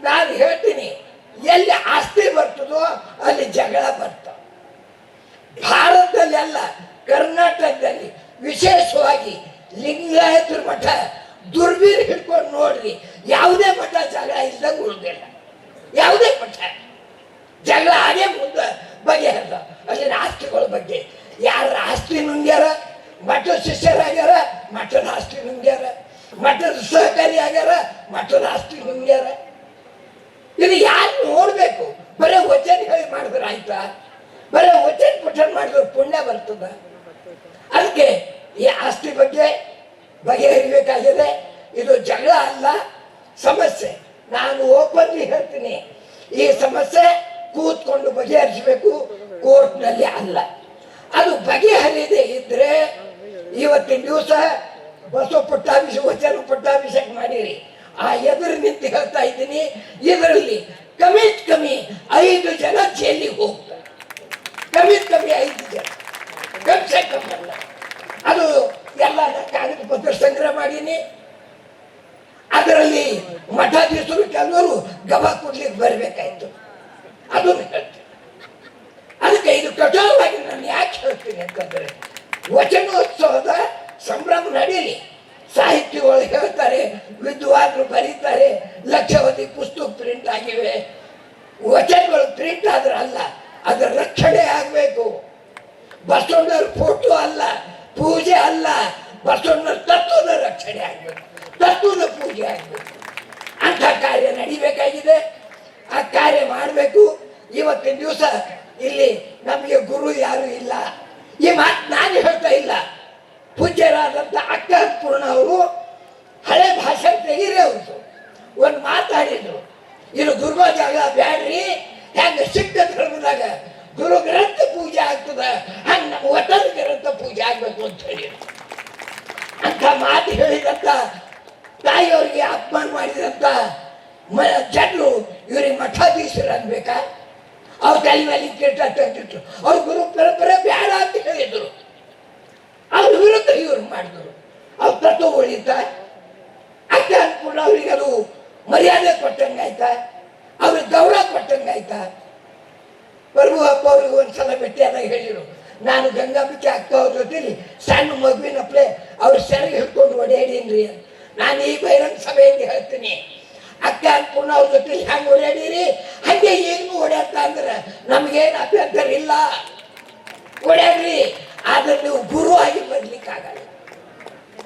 ನಾನು ಹೇಳ್ತೀನಿ, ಎಲ್ಲಿ ಆಸ್ತಿ ಬರ್ತದೋ ಅಲ್ಲಿ ಜಗಳ ಬರ್ತಾವ. ಭಾರತದಲ್ಲಿ ಅಲ್ಲ, ಕರ್ನಾಟಕದಲ್ಲಿ ವಿಶೇಷವಾಗಿ ಲಿಂಗಾಯತರ ಮಠ ದುರ್ಬೀರ್ ಹಿಡ್ಕೊಂಡು ನೋಡ್ರಿ, ಯಾವುದೇ ಮಠ ಜಗಳ ಇಲ್ದಂಗೆ ಉಳಿದಿಲ್ಲ. ಯಾವುದೇ ಮಠ ಜಗಳ ಆಗೇ ಮುಂದೆ ಬಗೆಹರಿದ. ಅಲ್ಲಿನ ಆಸ್ತಿಗಳ ಬಗ್ಗೆ ಯಾರ ಆಸ್ತಿ ನುಂಗ್ಯಾರ, ಮಠದ ಶಿಷ್ಯರಾಗ್ಯಾರ, ಮಠದ ಆಸ್ತಿ ನುಂಗ್ಯಾರ, ಮಠದ ಸಹಕಾರಿ ಆಗ್ಯಾರ, ಮಠದ ಆಸ್ತಿ ನುಂಗ್ಯಾರ. ಇದು ಯಾರು ನೋಡ್ಬೇಕು? ಬರೀ ವಚನ ಹೇಳಿ ಮಾಡಿದ್ರೆ ಆಯ್ತಾ? ಬರೀ ವಚನ ಪಠಣ ಮಾಡಿದ್ರೆ ಪುಣ್ಯ ಬರ್ತದ? ಅದಕ್ಕೆ ಈ ಆಸ್ತಿ ಬಗ್ಗೆ ಬಗೆಹರಿಬೇಕಾಗಿದೆ. ಇದು ಜಗಳ ಅಲ್ಲ, ಸಮಸ್ಯೆ. ನಾನು ಓಪನ್ಲಿ ಹೇಳ್ತೀನಿ, ಈ ಸಮಸ್ಯೆ ಕೂತ್ಕೊಂಡು ಬಗೆಹರಿಸಬೇಕು, ಕೋರ್ಟ್ನಲ್ಲಿ ಅಲ್ಲ. ಅದು ಬಗೆಹರಿಯದೇ ಇದ್ರೆ ಇವತ್ತಿನ ದಿವಸ ಬಸವ ಪಟ್ಟಾಭಿಷೇಕ, ವಚನ ಪಟ್ಟಾಭಿಷೇಕ ಮಾಡಿರಿ. ಆ ಎದುರು ನಿಂತು ಹೇಳ್ತಾ ಇದ್ದೀನಿ, ಇದರಲ್ಲಿ ಕಮಿಟ್ ಕಮ್ಮಿ 5 ಜನ ಜೈಲಿಗೆ ಹೋಗ್ತಾರೆ. ಕಮಿಟ್ ಕಮ್ಮಿ 5 ಜನ, ಕಮ್ಸೆ ಕಮ್ಮಿ ಅಲ್ಲ. ಅದು ಎಲ್ಲ ಕಾಗದ ಪತ್ರ ಸಂಗ್ರಹ ಮಾಡೀನಿ. ಅದರಲ್ಲಿ ಮಠಾಧೀಶರು ಕೆಲವರು ಗವ ಕೊಡ್ಲಿಕ್ಕೆ ಬರಬೇಕಾಯ್ತು. ಅದನ್ನು ಹೇಳ್ತೀನಿ. ಅದಕ್ಕೆ ಇದು ಕಠೋರವಾಗಿ ನಾನು ಯಾಕೆ ಹೇಳ್ತೀನಿ ಅಂತಂದ್ರೆ, ವಚನೋತ್ಸವದ ಸಂಭ್ರಮ ನಡೀಲಿ. ಸಾಹಿತ್ಯಗಳು ಹೇಳ್ತಾರೆ, ವಿದ್ವಾಂಸರು ಬರೀತಾರೆ, ಲಕ್ಷಾವಧಿ ಪುಸ್ತಕ ಪ್ರಿಂಟ್ ಆಗಿವೆ. ವಚನಗಳು ಪ್ರಿಂಟ್ ಆದ್ರೆ ಅಲ್ಲ, ಅದರ ರಕ್ಷಣೆ ಆಗಬೇಕು. ಬಸವಣ್ಣರ ಫೋಟೋ ಅಲ್ಲ, ಪೂಜೆ ಅಲ್ಲ, ಬಸವಣ್ಣರ ತತ್ವದ ರಕ್ಷಣೆ ಆಗಬೇಕು, ತತ್ವದ ಪೂಜೆ ಆಗಬೇಕು. ಅಂಥ ಕಾರ್ಯ ನಡಿಬೇಕಾಗಿದೆ. ಆ ಕಾರ್ಯ ಮಾಡಬೇಕು. ಇವತ್ತಿನ ದಿವಸ ಇಲ್ಲಿ ನಮಗೆ ಗುರು ಯಾರು ಇಲ್ಲ. ಈ ಮಾತು ನಾನು ಹೇಳ್ತಾ ಇಲ್ಲ, ಪೂಜ್ಯರಾದಂಥ ಅಕ್ಕ ಪೂರ್ಣ ಅವರು ಹಳೆ ಭಾಷೆ ತೆಗೀರಿ. ಅವ್ರದ್ದು ಒಂದು ಮಾತಾಡಿದ್ರು, ಇದು ಗುರುಗಳ ಜಾಗ ಬ್ಯಾಡ್ರಿ, ಹೆಂಗ ಸಿಕ್ಕ ಧರ್ಮದಾಗ ಗುರು ಗ್ರಂಥ ಪೂಜೆ ಆಗ್ತದ, ಹಂಗ ನಮ್ಮ ವಚನ ಗ್ರಂಥ ಪೂಜೆ ಆಗ್ಬೇಕು ಅಂತ ಹೇಳಿ ಅಂತ ಮಾತು ಹೇಳಿದಂತ ತಾಯಿಯವರಿಗೆ ಅಪಮಾನ ಮಾಡಿದಂತ ಜನರು ಇವ್ರಿಗೆ ಮಠಾಧೀಶರು ಅನ್ಬೇಕಾ? ಅವ್ರ ತಲೆ ಮೇಲೆ ಕಿರೀಟ ತೆಗೆದಿಟ್ರು. ಅವ್ರ ಗುರು ಪರಂಪರೆ ಬೇಡ ಅಂತ ಹೇಳಿದ್ರು. ಅವ್ರ ವಿರುದ್ಧ ಇವ್ರು ಮಾಡಿದ್ರು. ಅವ್ರ ತತ್ವ ಉಳಿತ ಅಕ್ಕ ಅನ್ಕೊಂಡು ಅವ್ರಿಗೆ ಅದು ಮರ್ಯಾದೆ ಕೊಟ್ಟಂಗಾಯ್ತಾ, ಅವ್ರಿಗೆ ಗೌರವ ಕೊಟ್ಟಂಗಾಯ್ತಾ? ಪ್ರಭು ಅಪ್ಪ ಅವ್ರಿಗೆ ಒಂದ್ಸಲ ಭೇಟಿಯಾದಾಗ ಹೇಳಿದ್ರು, ನಾನು ಗಂಗಾಂಬಿಕೆ ಅಕ್ಕ ಅವ್ರ ಜೊತೆಲಿ ಸಣ್ಣ ಮಗುವಿನಪ್ಲೆ ಅವ್ರ ಸೆರಗೆ ಹಿಡ್ಕೊಂಡು ಓಡಾಡೀನ್ರಿ ಅಂತ. ನಾನು ಈ ಬಹಿರಂಗ ಸಭೆಯಲ್ಲಿ ಹೇಳ್ತೀನಿ, ಅಕ್ಕ ಅನ್ಪೂರ್ಣ ಅವ್ರ ಜೊತೆ ಹೆಂಗೆ ಓಡಾಡಿರಿ ಹಂಗೆ ಈಗಲೂ ಓಡಾಡ್ತಾ ಅಂದ್ರೆ ನಮಗೇನು ಅಭ್ಯಂತರ ಇಲ್ಲ. ಓಡಾಡ್ರಿ, ಆದ್ರೆ ನೀವು ಗುರು ಆಗಿ ಬರ್ಲಿಕ್ಕೆ ಆಗಲ್ಲ.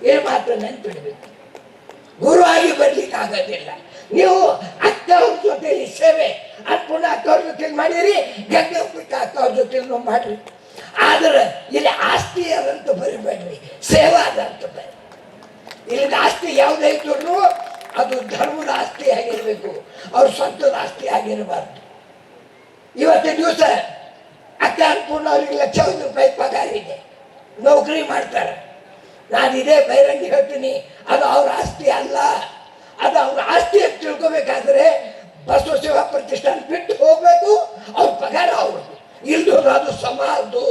ಏನು ಮಾತ್ರ ನೆನ್ಪಿಡ್ಬೇಕು, ಗುರು ಆಗಿ ಬರ್ಲಿಕ್ಕೆ ಆಗೋದಿಲ್ಲ. ನೀವು ಅಕ್ಕ ಅವ್ರ ಜೊತೆಲಿ ಸೇವೆ ಅನ್ಪೂರ್ಣ ಅಕ್ಕ ಅವ್ರ ಜೊತೆಲಿ ಮಾಡಿರಿ, ಗಂಗಾಂಬಿಕೆ ಅಕ್ಕ ಅವ್ರ ಜೊತೆಲಿ ಮಾಡ್ರಿ. ಆದ್ರೆ ಇಲ್ಲಿ ಆಸ್ತಿ ಅದಂತ ಬರಿಬೇಡ್ರಿ, ಸೇವಾ ಅದಂತ ಬರಿ. ಇಲ್ಲಿನ ಆಸ್ತಿ ಯಾವುದೇ ಇದ್ರು ಅದು ಧರ್ಮದ ಆಸ್ತಿ ಆಗಿರ್ಬೇಕು, ಅವ್ರ ಸ್ವಂತದ ಆಸ್ತಿ ಆಗಿರಬಾರ್ದು. ಇವತ್ತಿನ ದಿವಸ ಅಕ್ಕ ಅನ್ಪೂರ್ಣ ಅವ್ರಿಗೆ ₹1,00,000 ಪಗಾರ ಇದೆ, ನೌಕರಿ ಮಾಡ್ತಾರೆ. ನಾನು ಇದೇ ಬಹಿರಂಗ ಹೇಳ್ತೀನಿ, ಅದು ಅವ್ರ ಆಸ್ತಿ ಅಲ್ಲ. ಅದು ಅವ್ರ ಆಸ್ತಿ ಅಂತ ತಿಳ್ಕೊಬೇಕಾದ್ರೆ ಬಸವ ಸೇವಾ ಪ್ರತಿಷ್ಠಾನ ಬಿಟ್ಟು ಹೋಗ್ಬೇಕು, ಅವ್ರ ಪಗಾರ ಅವ್ರದ್ದು, ಇಲ್ದೋದು ಅದು ಸಮಾಜದ್ದು.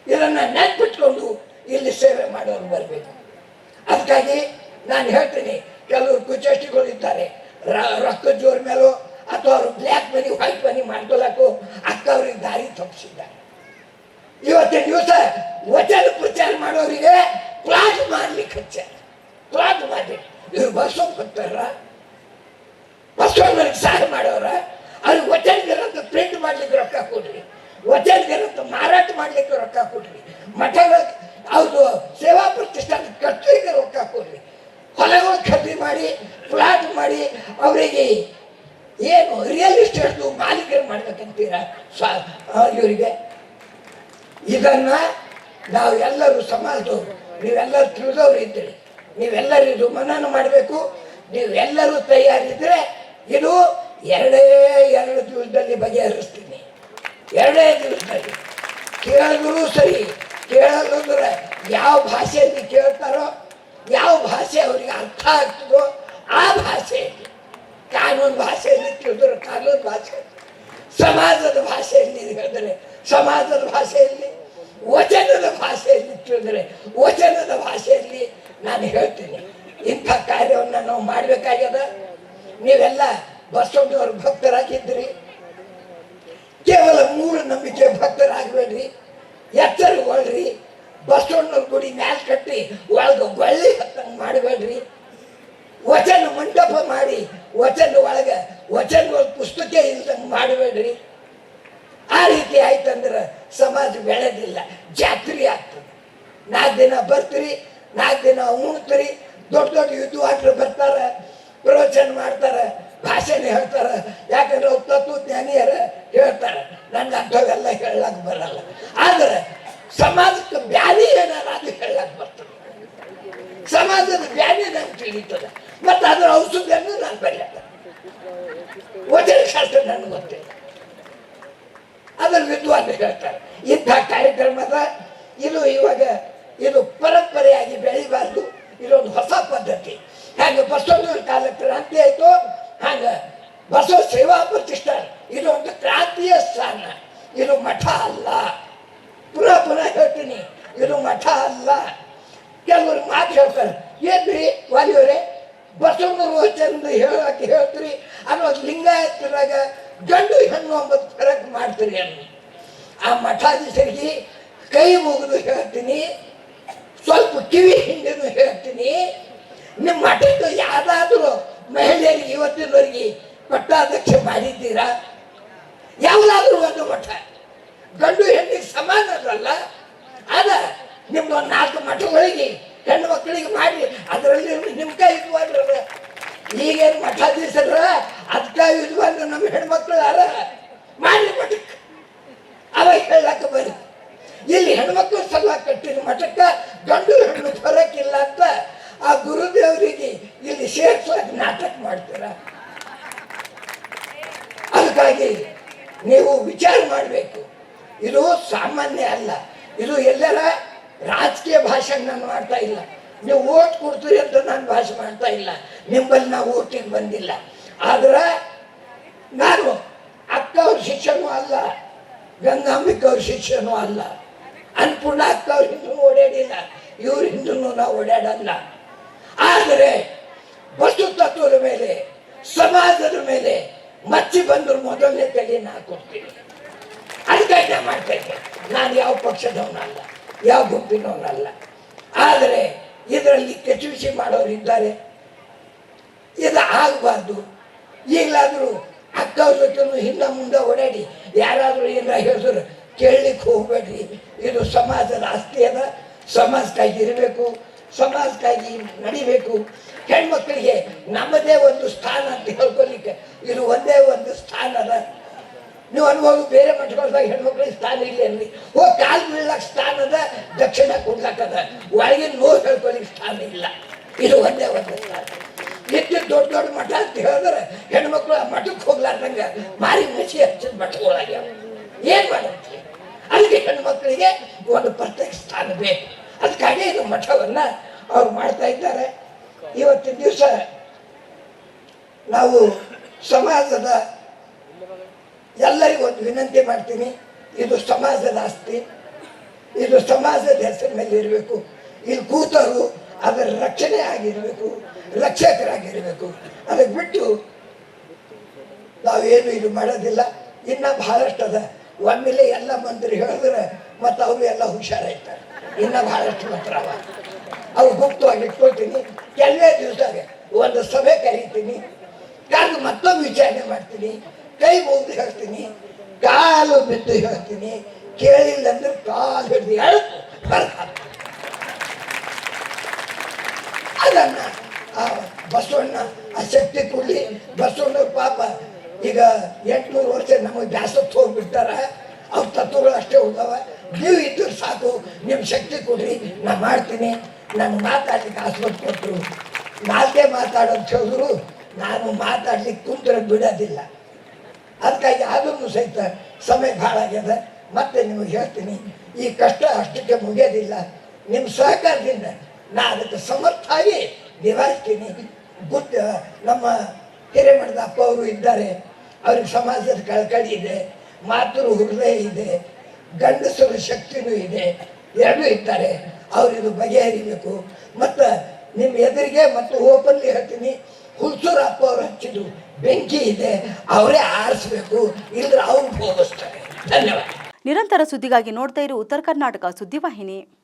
ಇದನ್ನ ನೆನ್ಪಿಟ್ಕೊಂಡು ಇಲ್ಲಿ ಸೇವೆ ಮಾಡೋರು ಬರಬೇಕು. ಅದಕ್ಕಾಗಿ ನಾನು ಹೇಳ್ತೀನಿ, ಕೆಲವರು ಕುಚೇಷ್ಟಿಗಳು ಇದ್ದಾರೆ, ರೊಕ್ಕದ ಜೋರ್ ಮೇಲೋ ಅಥವಾ ಅವರು ಬ್ಲ್ಯಾಕ್ ಮನಿ ವೈಟ್ ಮನಿ ಮಾಡ್ಕೊಳಕ್ಕೂ ಅಕ್ಕ ಅವ್ರಿಗೆ ದಾರಿ ತಪ್ಪಿಸಿದ್ದಾರೆ. ಇವತ್ತಿನ ದಿವಸ ವಚನ ಪ್ರಚಾರ ಮಾಡೋರಿಗೆ ಪ್ಲಾಟ್ ಮಾಡ್ಲಿಕ್ಕೆ ಹಚ್ಚಾರ. ಪ್ಲಾಟ್ ಮಾಡಿ ಇವ್ರು ಬಸವ ಭಕ್ತರ, ಬಸವಣ್ಣರಿಗೆ ಸಹಾಯ ಮಾಡೋರ, ಅವ್ರಿಗೆ ವಚನ ಪ್ರಿಂಟ್ ಮಾಡ್ಲಿಕ್ಕೆ ರೊಕ್ಕ ಕೊಡ್ರಿ, ವಚನ ಗ್ರಂಥ ಮಾರಾಟ ಮಾಡ್ಲಿಕ್ಕೆ ರೊಕ್ಕ ಕೊಡ್ರಿ, ಮಠಗಳ ಅವ್ರದ್ದು ಸೇವಾ ಪ್ರತಿಷ್ಠಾನ ಖರ್ಚಿಗೆ ರೊಕ್ಕ ಕೊಡ್ರಿ, ಹೊಲಗಳು ಖರೀದಿ ಮಾಡಿ ಪ್ಲಾಟ್ ಮಾಡಿ ಅವರಿಗೆ ಏನು ರಿಯಲ್ ಎಸ್ಟೇಟ್ದು ಮಾಲೀಕರು ಮಾಡ್ಬೇಕಂತೀರ ಇವರಿಗೆ. ಇದನ್ನ ನಾವು ಎಲ್ಲರೂ ಸಮಾಜದವರು, ನೀವೆಲ್ಲರೂ ತಿಳಿದವ್ರು ಇದ್ದೀರಿ, ನೀವೆಲ್ಲರೂ ಇದು ಮನನ ಮಾಡಬೇಕು. ನೀವೆಲ್ಲರೂ ತಯಾರಿದ್ರೆ ಇದು 2 ದಿವಸದಲ್ಲಿ ಬಗೆಹರಿಸ್ತೀನಿ. 2 ದಿವಸದಲ್ಲಿ ಕೇಳಿದ್ರು ಸರಿ, ಕೇಳೋದಂದ್ರೆ ಯಾವ ಭಾಷೆಯಲ್ಲಿ ಕೇಳ್ತಾರೋ, ಯಾವ ಭಾಷೆ ಅವರಿಗೆ ಅರ್ಥ ಆಗ್ತದೋ ಆ ಭಾಷೆಯಲ್ಲಿ, ಕಾನೂನು ಭಾಷೆಯಲ್ಲಿ ತಿಳಿದ್ರೆ ಕಾನೂನು ಭಾಷೆ, ಸಮಾಜದ ಭಾಷೆಯಲ್ಲಿ ಹೇಳಿದ್ರೆ ಸಮಾಜದ ಭಾಷೆಯಲ್ಲಿ, ವಚನದ ಭಾಷೆಯಲ್ಲಿ ತಿಳಿದ್ರೆ ವಚನದ ಭಾಷೆಯಲ್ಲಿ ನಾನು ಹೇಳ್ತೀನಿ. ಇಂಥ ಕಾರ್ಯವನ್ನು ನಾವು ಮಾಡಬೇಕಾಗ್ಯದ. ನೀವೆಲ್ಲ ಬಸವಣ್ಣವ್ರ ಭಕ್ತರಾಗಿದ್ರಿ, ಕೇವಲ ಮೂಢನಂಬಿಕೆ ಭಕ್ತರಾಗಬೇಡ್ರಿ, ಎಚ್ಚರಗೊಳ್ರಿ. ಬಸವಣ್ಣವ್ರ ಗುಡಿ ಮ್ಯಾಲ ಕಟ್ಟಿ ಒಳಗೆ ಬಳ್ಳಿ ಹತ್ತಂಗೆ ಮಾಡಬೇಡ್ರಿ. ವಚನ ಮಂಟಪ ಮಾಡಿ ವಚನ ಒಳಗೆ ವಚನಗಳ ಪುಸ್ತಕ ಇಲ್ದಂಗೆ ಮಾಡಬೇಡ್ರಿ. ಆ ರೀತಿ ಆಯ್ತಂದ್ರೆ ಸಮಾಜ ಬೆಳೆದಿಲ್ಲ, ಜಾತ್ರೆ ಆಗ್ತದೆ. 4 ದಿನ ಬರ್ತೀರಿ, 4 ದಿನ ಉಣ್ತೀರಿ, ದೊಡ್ಡ ದೊಡ್ಡ ವಿದ್ವಾಂಸರು ಬರ್ತಾರೆ, ಪ್ರವಚನ ಮಾಡ್ತಾರೆ, ಭಾಷಣ ಹೇಳ್ತಾರೆ. ಯಾಕಂದ್ರೆ ಅವ್ರು ತತ್ವಜ್ಞಾನಿಯರ ಹೇಳ್ತಾರೆ, ನನ್ನ ಅಂಥವೆಲ್ಲ ಹೇಳಕ್ ಬರಲ್ಲ. ಆದ್ರೆ ಸಮಾಜಕ್ಕೆ ಬ್ಯಾನಿ ಏನಾರ ಅದು ಹೇಳಕ್ ಬರ್ತದೆ. ಸಮಾಜದ ಬ್ಯಾನಿ ನಂಗೆ ತಿಳಿತದೆ, ಮತ್ತು ಅದರ ಔಷಧಿಯನ್ನು ನಾನು ಬರೆಯಲ್ಲ. ವಚನ ಶಾಸ್ತ್ರ ನನಗೆ ಗೊತ್ತಿಲ್ಲ, ಅದರ ವಿದ್ವಾಂಸ ಹೇಳ್ತಾರೆ. ಇಂಥ ಕಾರ್ಯಕ್ರಮದ ಇದು ಇವಾಗ ಇದು ಪರಂಪರೆಯಾಗಿ ಬೆಳಿಬಾರ್ದು. ಇದೊಂದು ಹೊಸ ಪದ್ಧತಿ. ಹಾಗೆ ಬಸವಣ್ಣವ್ರ ಕಾಲ ಕ್ರಾಂತಿ ಆಯ್ತು, ಹಾಗ ಬಸವ ಸೇವಾ ಪ್ರತಿಷ್ಠಾನ ಇದೊಂದು ಕ್ರಾಂತಿಯ ಸ್ಥಾನ. ಇದು ಮಠ ಅಲ್ಲ. ಪುನಃ ಹೇಳ್ತೀನಿ, ಇದು ಮಠ ಅಲ್ಲ. ಕೆಲವರು ಮಾತು ಹೇಳ್ತಾರೆ, ಏನ್ರಿ ವಾಲಿಯವರೇ ಬಸವಣ್ಣವ್ರ ವಚನ ಹೇಳಕ್ಕೆ ಹೇಳ್ತೀರಿ ಅನ್ನೋದು ಲಿಂಗಾಯತರಾಗ ಗಂಡು ಹೆಣ್ಣು ಅಂಬದು ಫರಕ್ ಮಾಡ್ತೀರಿ ಅನ್ನೋ ಆ ಮಠಾಧೀಶರಿಗೆ ಕೈ ಮುಗಿದು ಹೇಳ್ತೀನಿ, ಸ್ವಲ್ಪ ಕಿವಿ ಹಿಂದೆನೂ ಹೇಳ್ತೀನಿ. ನಿಮ್ಮ ಮಠದ ಯಾವ್ದಾದ್ರು ಮಹಿಳೆಯರಿಗೆ ಇವತ್ತಿನವರೆಗೆ ಪಟ್ಟಾಧ್ಯಕ್ಷ ಮಾಡಿದ್ದೀರಾ? ಯಾವುದಾದ್ರೂ ಒಂದು ಮಠ ಗಂಡು ಹೆಣ್ಣಿಗೆ ಸಮಾನ ಅದಲ್ಲ. ಅದ ನಿಮ್ದು 4 ಮಠಗಳಿಗೆ ಹೆಣ್ಣು ಮಕ್ಕಳಿಗೆ ಮಾಡಿ ಅದರಲ್ಲಿ ನಿಮ್ಮ ಕೈ ಇದ್ವಾರ. ಈಗೇನು ಮಠಾಧೀಶರ ಅದಕ್ಕ ಇದ್ವಾರ ನಮ್ಮ ಹೆಣ್ಮಕ್ಳು ಯಾರ ಮಾಡಿ ಮಠಕ್ಕೆ ಅವಾಗ ಹೇಳಕ್ಕೆ ಬರೀ ಇಲ್ಲಿ ಹೆಣ್ಮಕ್ಳು ಸಲ ಕಟ್ಟಿದ ಮಠಕ್ಕೆ ಗಂಡು ಹೆಣ್ಣು ಫರಕ್ಕಿಲ್ಲ ಅಂತ ಆ ಗುರುದೇವರಿಗೆ ಇಲ್ಲಿ ಸೇರ್ಸಾಗಿ ನಾಟಕ ಮಾಡ್ತೀರ. ಅದಕ್ಕಾಗಿ ನೀವು ವಿಚಾರ ಮಾಡಬೇಕು. ಇದು ಸಾಮಾನ್ಯ ಅಲ್ಲ. ಇದು ಎಲ್ಲರ ರಾಜಕೀಯ ಭಾಷಣ ನಾನು ಮಾಡ್ತಾ ಇಲ್ಲ. ನೀವು ಓಟ್ ಕೊಡ್ತೀರಿ ಅಂತ ನಾನು ಭಾಷೆ ಮಾಡ್ತಾ ಇಲ್ಲ. ನಿಮ್ಮಲ್ಲಿ ನಾವು ಓಟಿಗೆ ಬಂದಿಲ್ಲ. ಆದ್ರೆ ನಾನು ಅಕ್ಕ ಅವ್ರ ಶಿಷ್ಯನೂ ಅಲ್ಲ, ಗಂಗಾಂಬಿಕ ಅವ್ರ ಶಿಷ್ಯನೂ ಅಲ್ಲ, ಅನ್ನಪೂರ್ಣ ಅಕ್ಕ ಅವ್ರ ಹಿಂದೂ ಓಡಾಡಿಲ್ಲ, ಇವ್ರ ಹಿಂದೂ ನಾವು ಓಡಾಡಲ್ಲ. ಆದರೆ ವಸ್ತು ತತ್ವದ ಮೇಲೆ ಸಮಾಜದ ಮೇಲೆ ಮಚ್ಚಿ ಬಂದ್ರು ಮೊದಲನೇ ತಲೆ ನಾನು ಕೊಡ್ತೀನಿ. ಅದಕ್ಕಾಗಿ ನಾನು ಮಾಡ್ತಾ ಇದ್ದೆ. ನಾನು ಯಾವ ಪಕ್ಷದವನಲ್ಲ, ಯಾವ ಗುಂಪಿನವನಲ್ಲ. ಆದರೆ ಇದರಲ್ಲಿ ಕೆಚುವಿಸಿ ಮಾಡೋರು ಇದ್ದಾರೆ. ಇದು ಆಗಬಾರ್ದು. ಈಗಲಾದರೂ ಅಕ್ಕ ಅವ್ರ ಜೊತೆ ಹಿಂದೆ ಮುಂದೆ ಓಡಾಡಿ ಯಾರಾದರೂ ಏನಾರ ಹೇಳಿದ್ರು ಕೇಳಲಿಕ್ಕೆ ಹೋಗ್ಬೇಡ್ರಿ. ಇದು ಸಮಾಜದ ಆಸ್ತಿ ಅದ, ಸಮಾಜಕ್ಕಾಗಿ ಇರಬೇಕು, ಸಮಾಜಕ್ಕಾಗಿ ನಡಿಬೇಕು. ಹೆಣ್ಮಕ್ಳಿಗೆ ನಮ್ಮದೇ ಒಂದು ಸ್ಥಾನ ಅಂತ ಹೇಳ್ಕೊಲಿಕ್ಕೆ ಇದು ಒಂದೇ ಒಂದು ಸ್ಥಾನ ಅದ. ನೀವು ಅನುಭವ ಬೇರೆ ಮಠಗಳದಾಗ ಹೆಣ್ಮಕ್ಳಿಗೆ ಸ್ಥಾನ ಇಲ್ಲ ಅನ್ರಿ. ಹೋಗಿ ಕಾಲು ಬೀಳಕ್ಕೆ ಸ್ಥಾನ ಅದ, ದಕ್ಷಿಣ ಕೊಡ್ಲಕ್ಕದ, ಒಳಗಿನ ನೋವು ಹೇಳ್ಕೊಲಿಕ್ಕೆ ಸ್ಥಾನ ಇಲ್ಲ. ಇದು ಒಂದೇ ಒಂದು ಸ್ಥಾನ. ಎಷ್ಟು ದೊಡ್ಡ ದೊಡ್ಡ ಮಠ ಅಂತ ಹೇಳಿದ್ರೆ ಹೆಣ್ಮಕ್ಳು ಆ ಮಠಕ್ಕೆ ಹೋಗ್ಲಾರ್ದಂಗೆ ಮಾರಿ ಮಸಿ ಹಚ್ಚಿದ ಮಠಗಳಾಗ್ಯಾವ. ಏನು ಮಾಡತ್ತೆ? ಅದಕ್ಕೆ ಹೆಣ್ಮಕ್ಳಿಗೆ ಒಂದು ಪ್ರತ್ಯೇಕ ಸ್ಥಾನ ಬೇಕು. ಅದಕ್ಕಾಗಿ ಇದು ಮಠವನ್ನು ಅವ್ರು ಮಾಡ್ತಾ ಇದ್ದಾರೆ. ಇವತ್ತಿನ ದಿವಸ ನಾವು ಸಮಾಜದ ಎಲ್ಲರಿಗೂ ಒಂದು ವಿನಂತಿ ಮಾಡ್ತೀನಿ. ಇದು ಸಮಾಜದ ಆಸ್ತಿ, ಇದು ಸಮಾಜದ ಹೆಸರಿನ ಮೇಲೆ ಇರಬೇಕು. ಇಲ್ಲಿ ಕೂತರು ಅದರ ರಕ್ಷಣೆ ಆಗಿರಬೇಕು, ರಕ್ಷಕರಾಗಿರಬೇಕು. ಅದಕ್ಕೆ ಬಿಟ್ಟು ನಾವೇನು ಇದು ಮಾಡೋದಿಲ್ಲ. ಇನ್ನು ಬಹಳಷ್ಟು ಅದ. ಒಮ್ಮೆಲೆ ಎಲ್ಲ ಮಂತ್ರಿ ಹೇಳಿದ್ರೆ ಮತ್ತು ಅವರು ಎಲ್ಲ ಹುಷಾರಾಯ್ತಾರೆ. ಇನ್ನು ಬಹಳಷ್ಟು ಮಾತ್ರ ಅವು ಗುಪ್ತವಾಗಿ ಇಟ್ಕೊಳ್ತೀನಿ. ಕೆಲವೇ ದಿವಸದಾಗ ಒಂದು ಸಭೆ ಕರೀತೀನಿ, ಕಾದು ಮತ್ತೊಂದು ವಿಚಾರಣೆ ಮಾಡ್ತೀನಿ, ಕೈ ಮುಗಿದು ಹೇಳ್ತೀನಿ. ಕಾಲು ಬಿದ್ದು ಹೇಳ್ತೀನಿ, ಕೇಳಿಲ್ಲ ಅಂದ್ರೆ ಕಾಲು ಹಿಡಿದು ಎಳ್ದು ಬರ್ತಾರೆ. ಅದನ್ನ ಆ ಬಸವಣ್ಣ ಆ ಶಕ್ತಿ ಕೊಡ್ಲಿ. ಬಸವಣ್ಣ ಪಾಪ ಈಗ 800 ವರ್ಷ ನಮಗೆ ಜಾಸ್ತಿ ಹೋಗ್ಬಿಡ್ತಾರ. ಅವ್ರ ತತ್ವಗಳು ಅಷ್ಟೇ ಉಳ್ದಾವ. ನೀವು ಇದ್ರೆ ಸಾಕು, ನಿಮ್ಮ ಶಕ್ತಿ ಕೊಡ್ರಿ, ನಾ ಮಾಡ್ತೀನಿ. ನಾನು ಮಾತಾಡ್ಲಿಕ್ಕೆ ಆಸ್ಪತ್ರೆ ಕೊಟ್ಟರು, ನಾಲ್ಕೇ ಮಾತಾಡೋದು ಹೇಳಿದ್ರು, ನಾನು ಮಾತಾಡ್ಲಿಕ್ಕೆ ಕುಂತ್ರೆ ಬಿಡೋದಿಲ್ಲ. ಅದಕ್ಕಾಗಿ ಅದನ್ನು ಸಹಿತ ಸಮಯ ಭಾಳ ಆಗ್ಯದ. ಮತ್ತೆ ನಿಮಗೆ ಹೇಳ್ತೀನಿ, ಈ ಕಷ್ಟ ಅಷ್ಟಕ್ಕೆ ಮುಗಿಯೋದಿಲ್ಲ. ನಿಮ್ಮ ಸಹಕಾರದಿಂದ ನಾ ಅದಕ್ಕೆ ಸಮರ್ಥ ಆಗಿ ನಿಭಾಯಿಸ್ತೀನಿ. ನಮ್ಮ ಹಿರೇಮಠದ ಅಪ್ಪ ಅವರು ಇದ್ದಾರೆ, ಅವ್ರಿಗೆ ಸಮಾಜದ ಕಳಕಳಿ ಇದೆ, ಮಾತೃ ಹೃದಯ ಇದೆ, ಗಂಡಸರ ಶಕ್ತಿನೂ ಇದೆ, ಎರಡೂ ಇದ್ದಾರೆ. ಅವ್ರಿದು ಬಗೆಹರಿಬೇಕು. ಮತ್ತು ನಿಮ್ಮ ಎದುರಿಗೆ ಮತ್ತು ಓಪನ್ಲಿ ಹೇಳ್ತೀನಿ, ಹುಲ್ಸೂರು ಅಪ್ಪ ಅವ್ರು ಹಚ್ಚಿದ್ದು ಬೆಂಕಿ ಇದೆ, ಅವರೇ ಆರಿಸ್ಬೇಕು, ಇಲ್ಲದ್ರೆ ಅವ್ರು ಹೋಗಿಸ್ತಾರೆ. ಧನ್ಯವಾದ. ನಿರಂತರ ಸುದ್ದಿಗಾಗಿ ನೋಡ್ತಾ ಇರು ಉತ್ತರ ಕರ್ನಾಟಕ ಸುದ್ದಿವಾಹಿನಿ.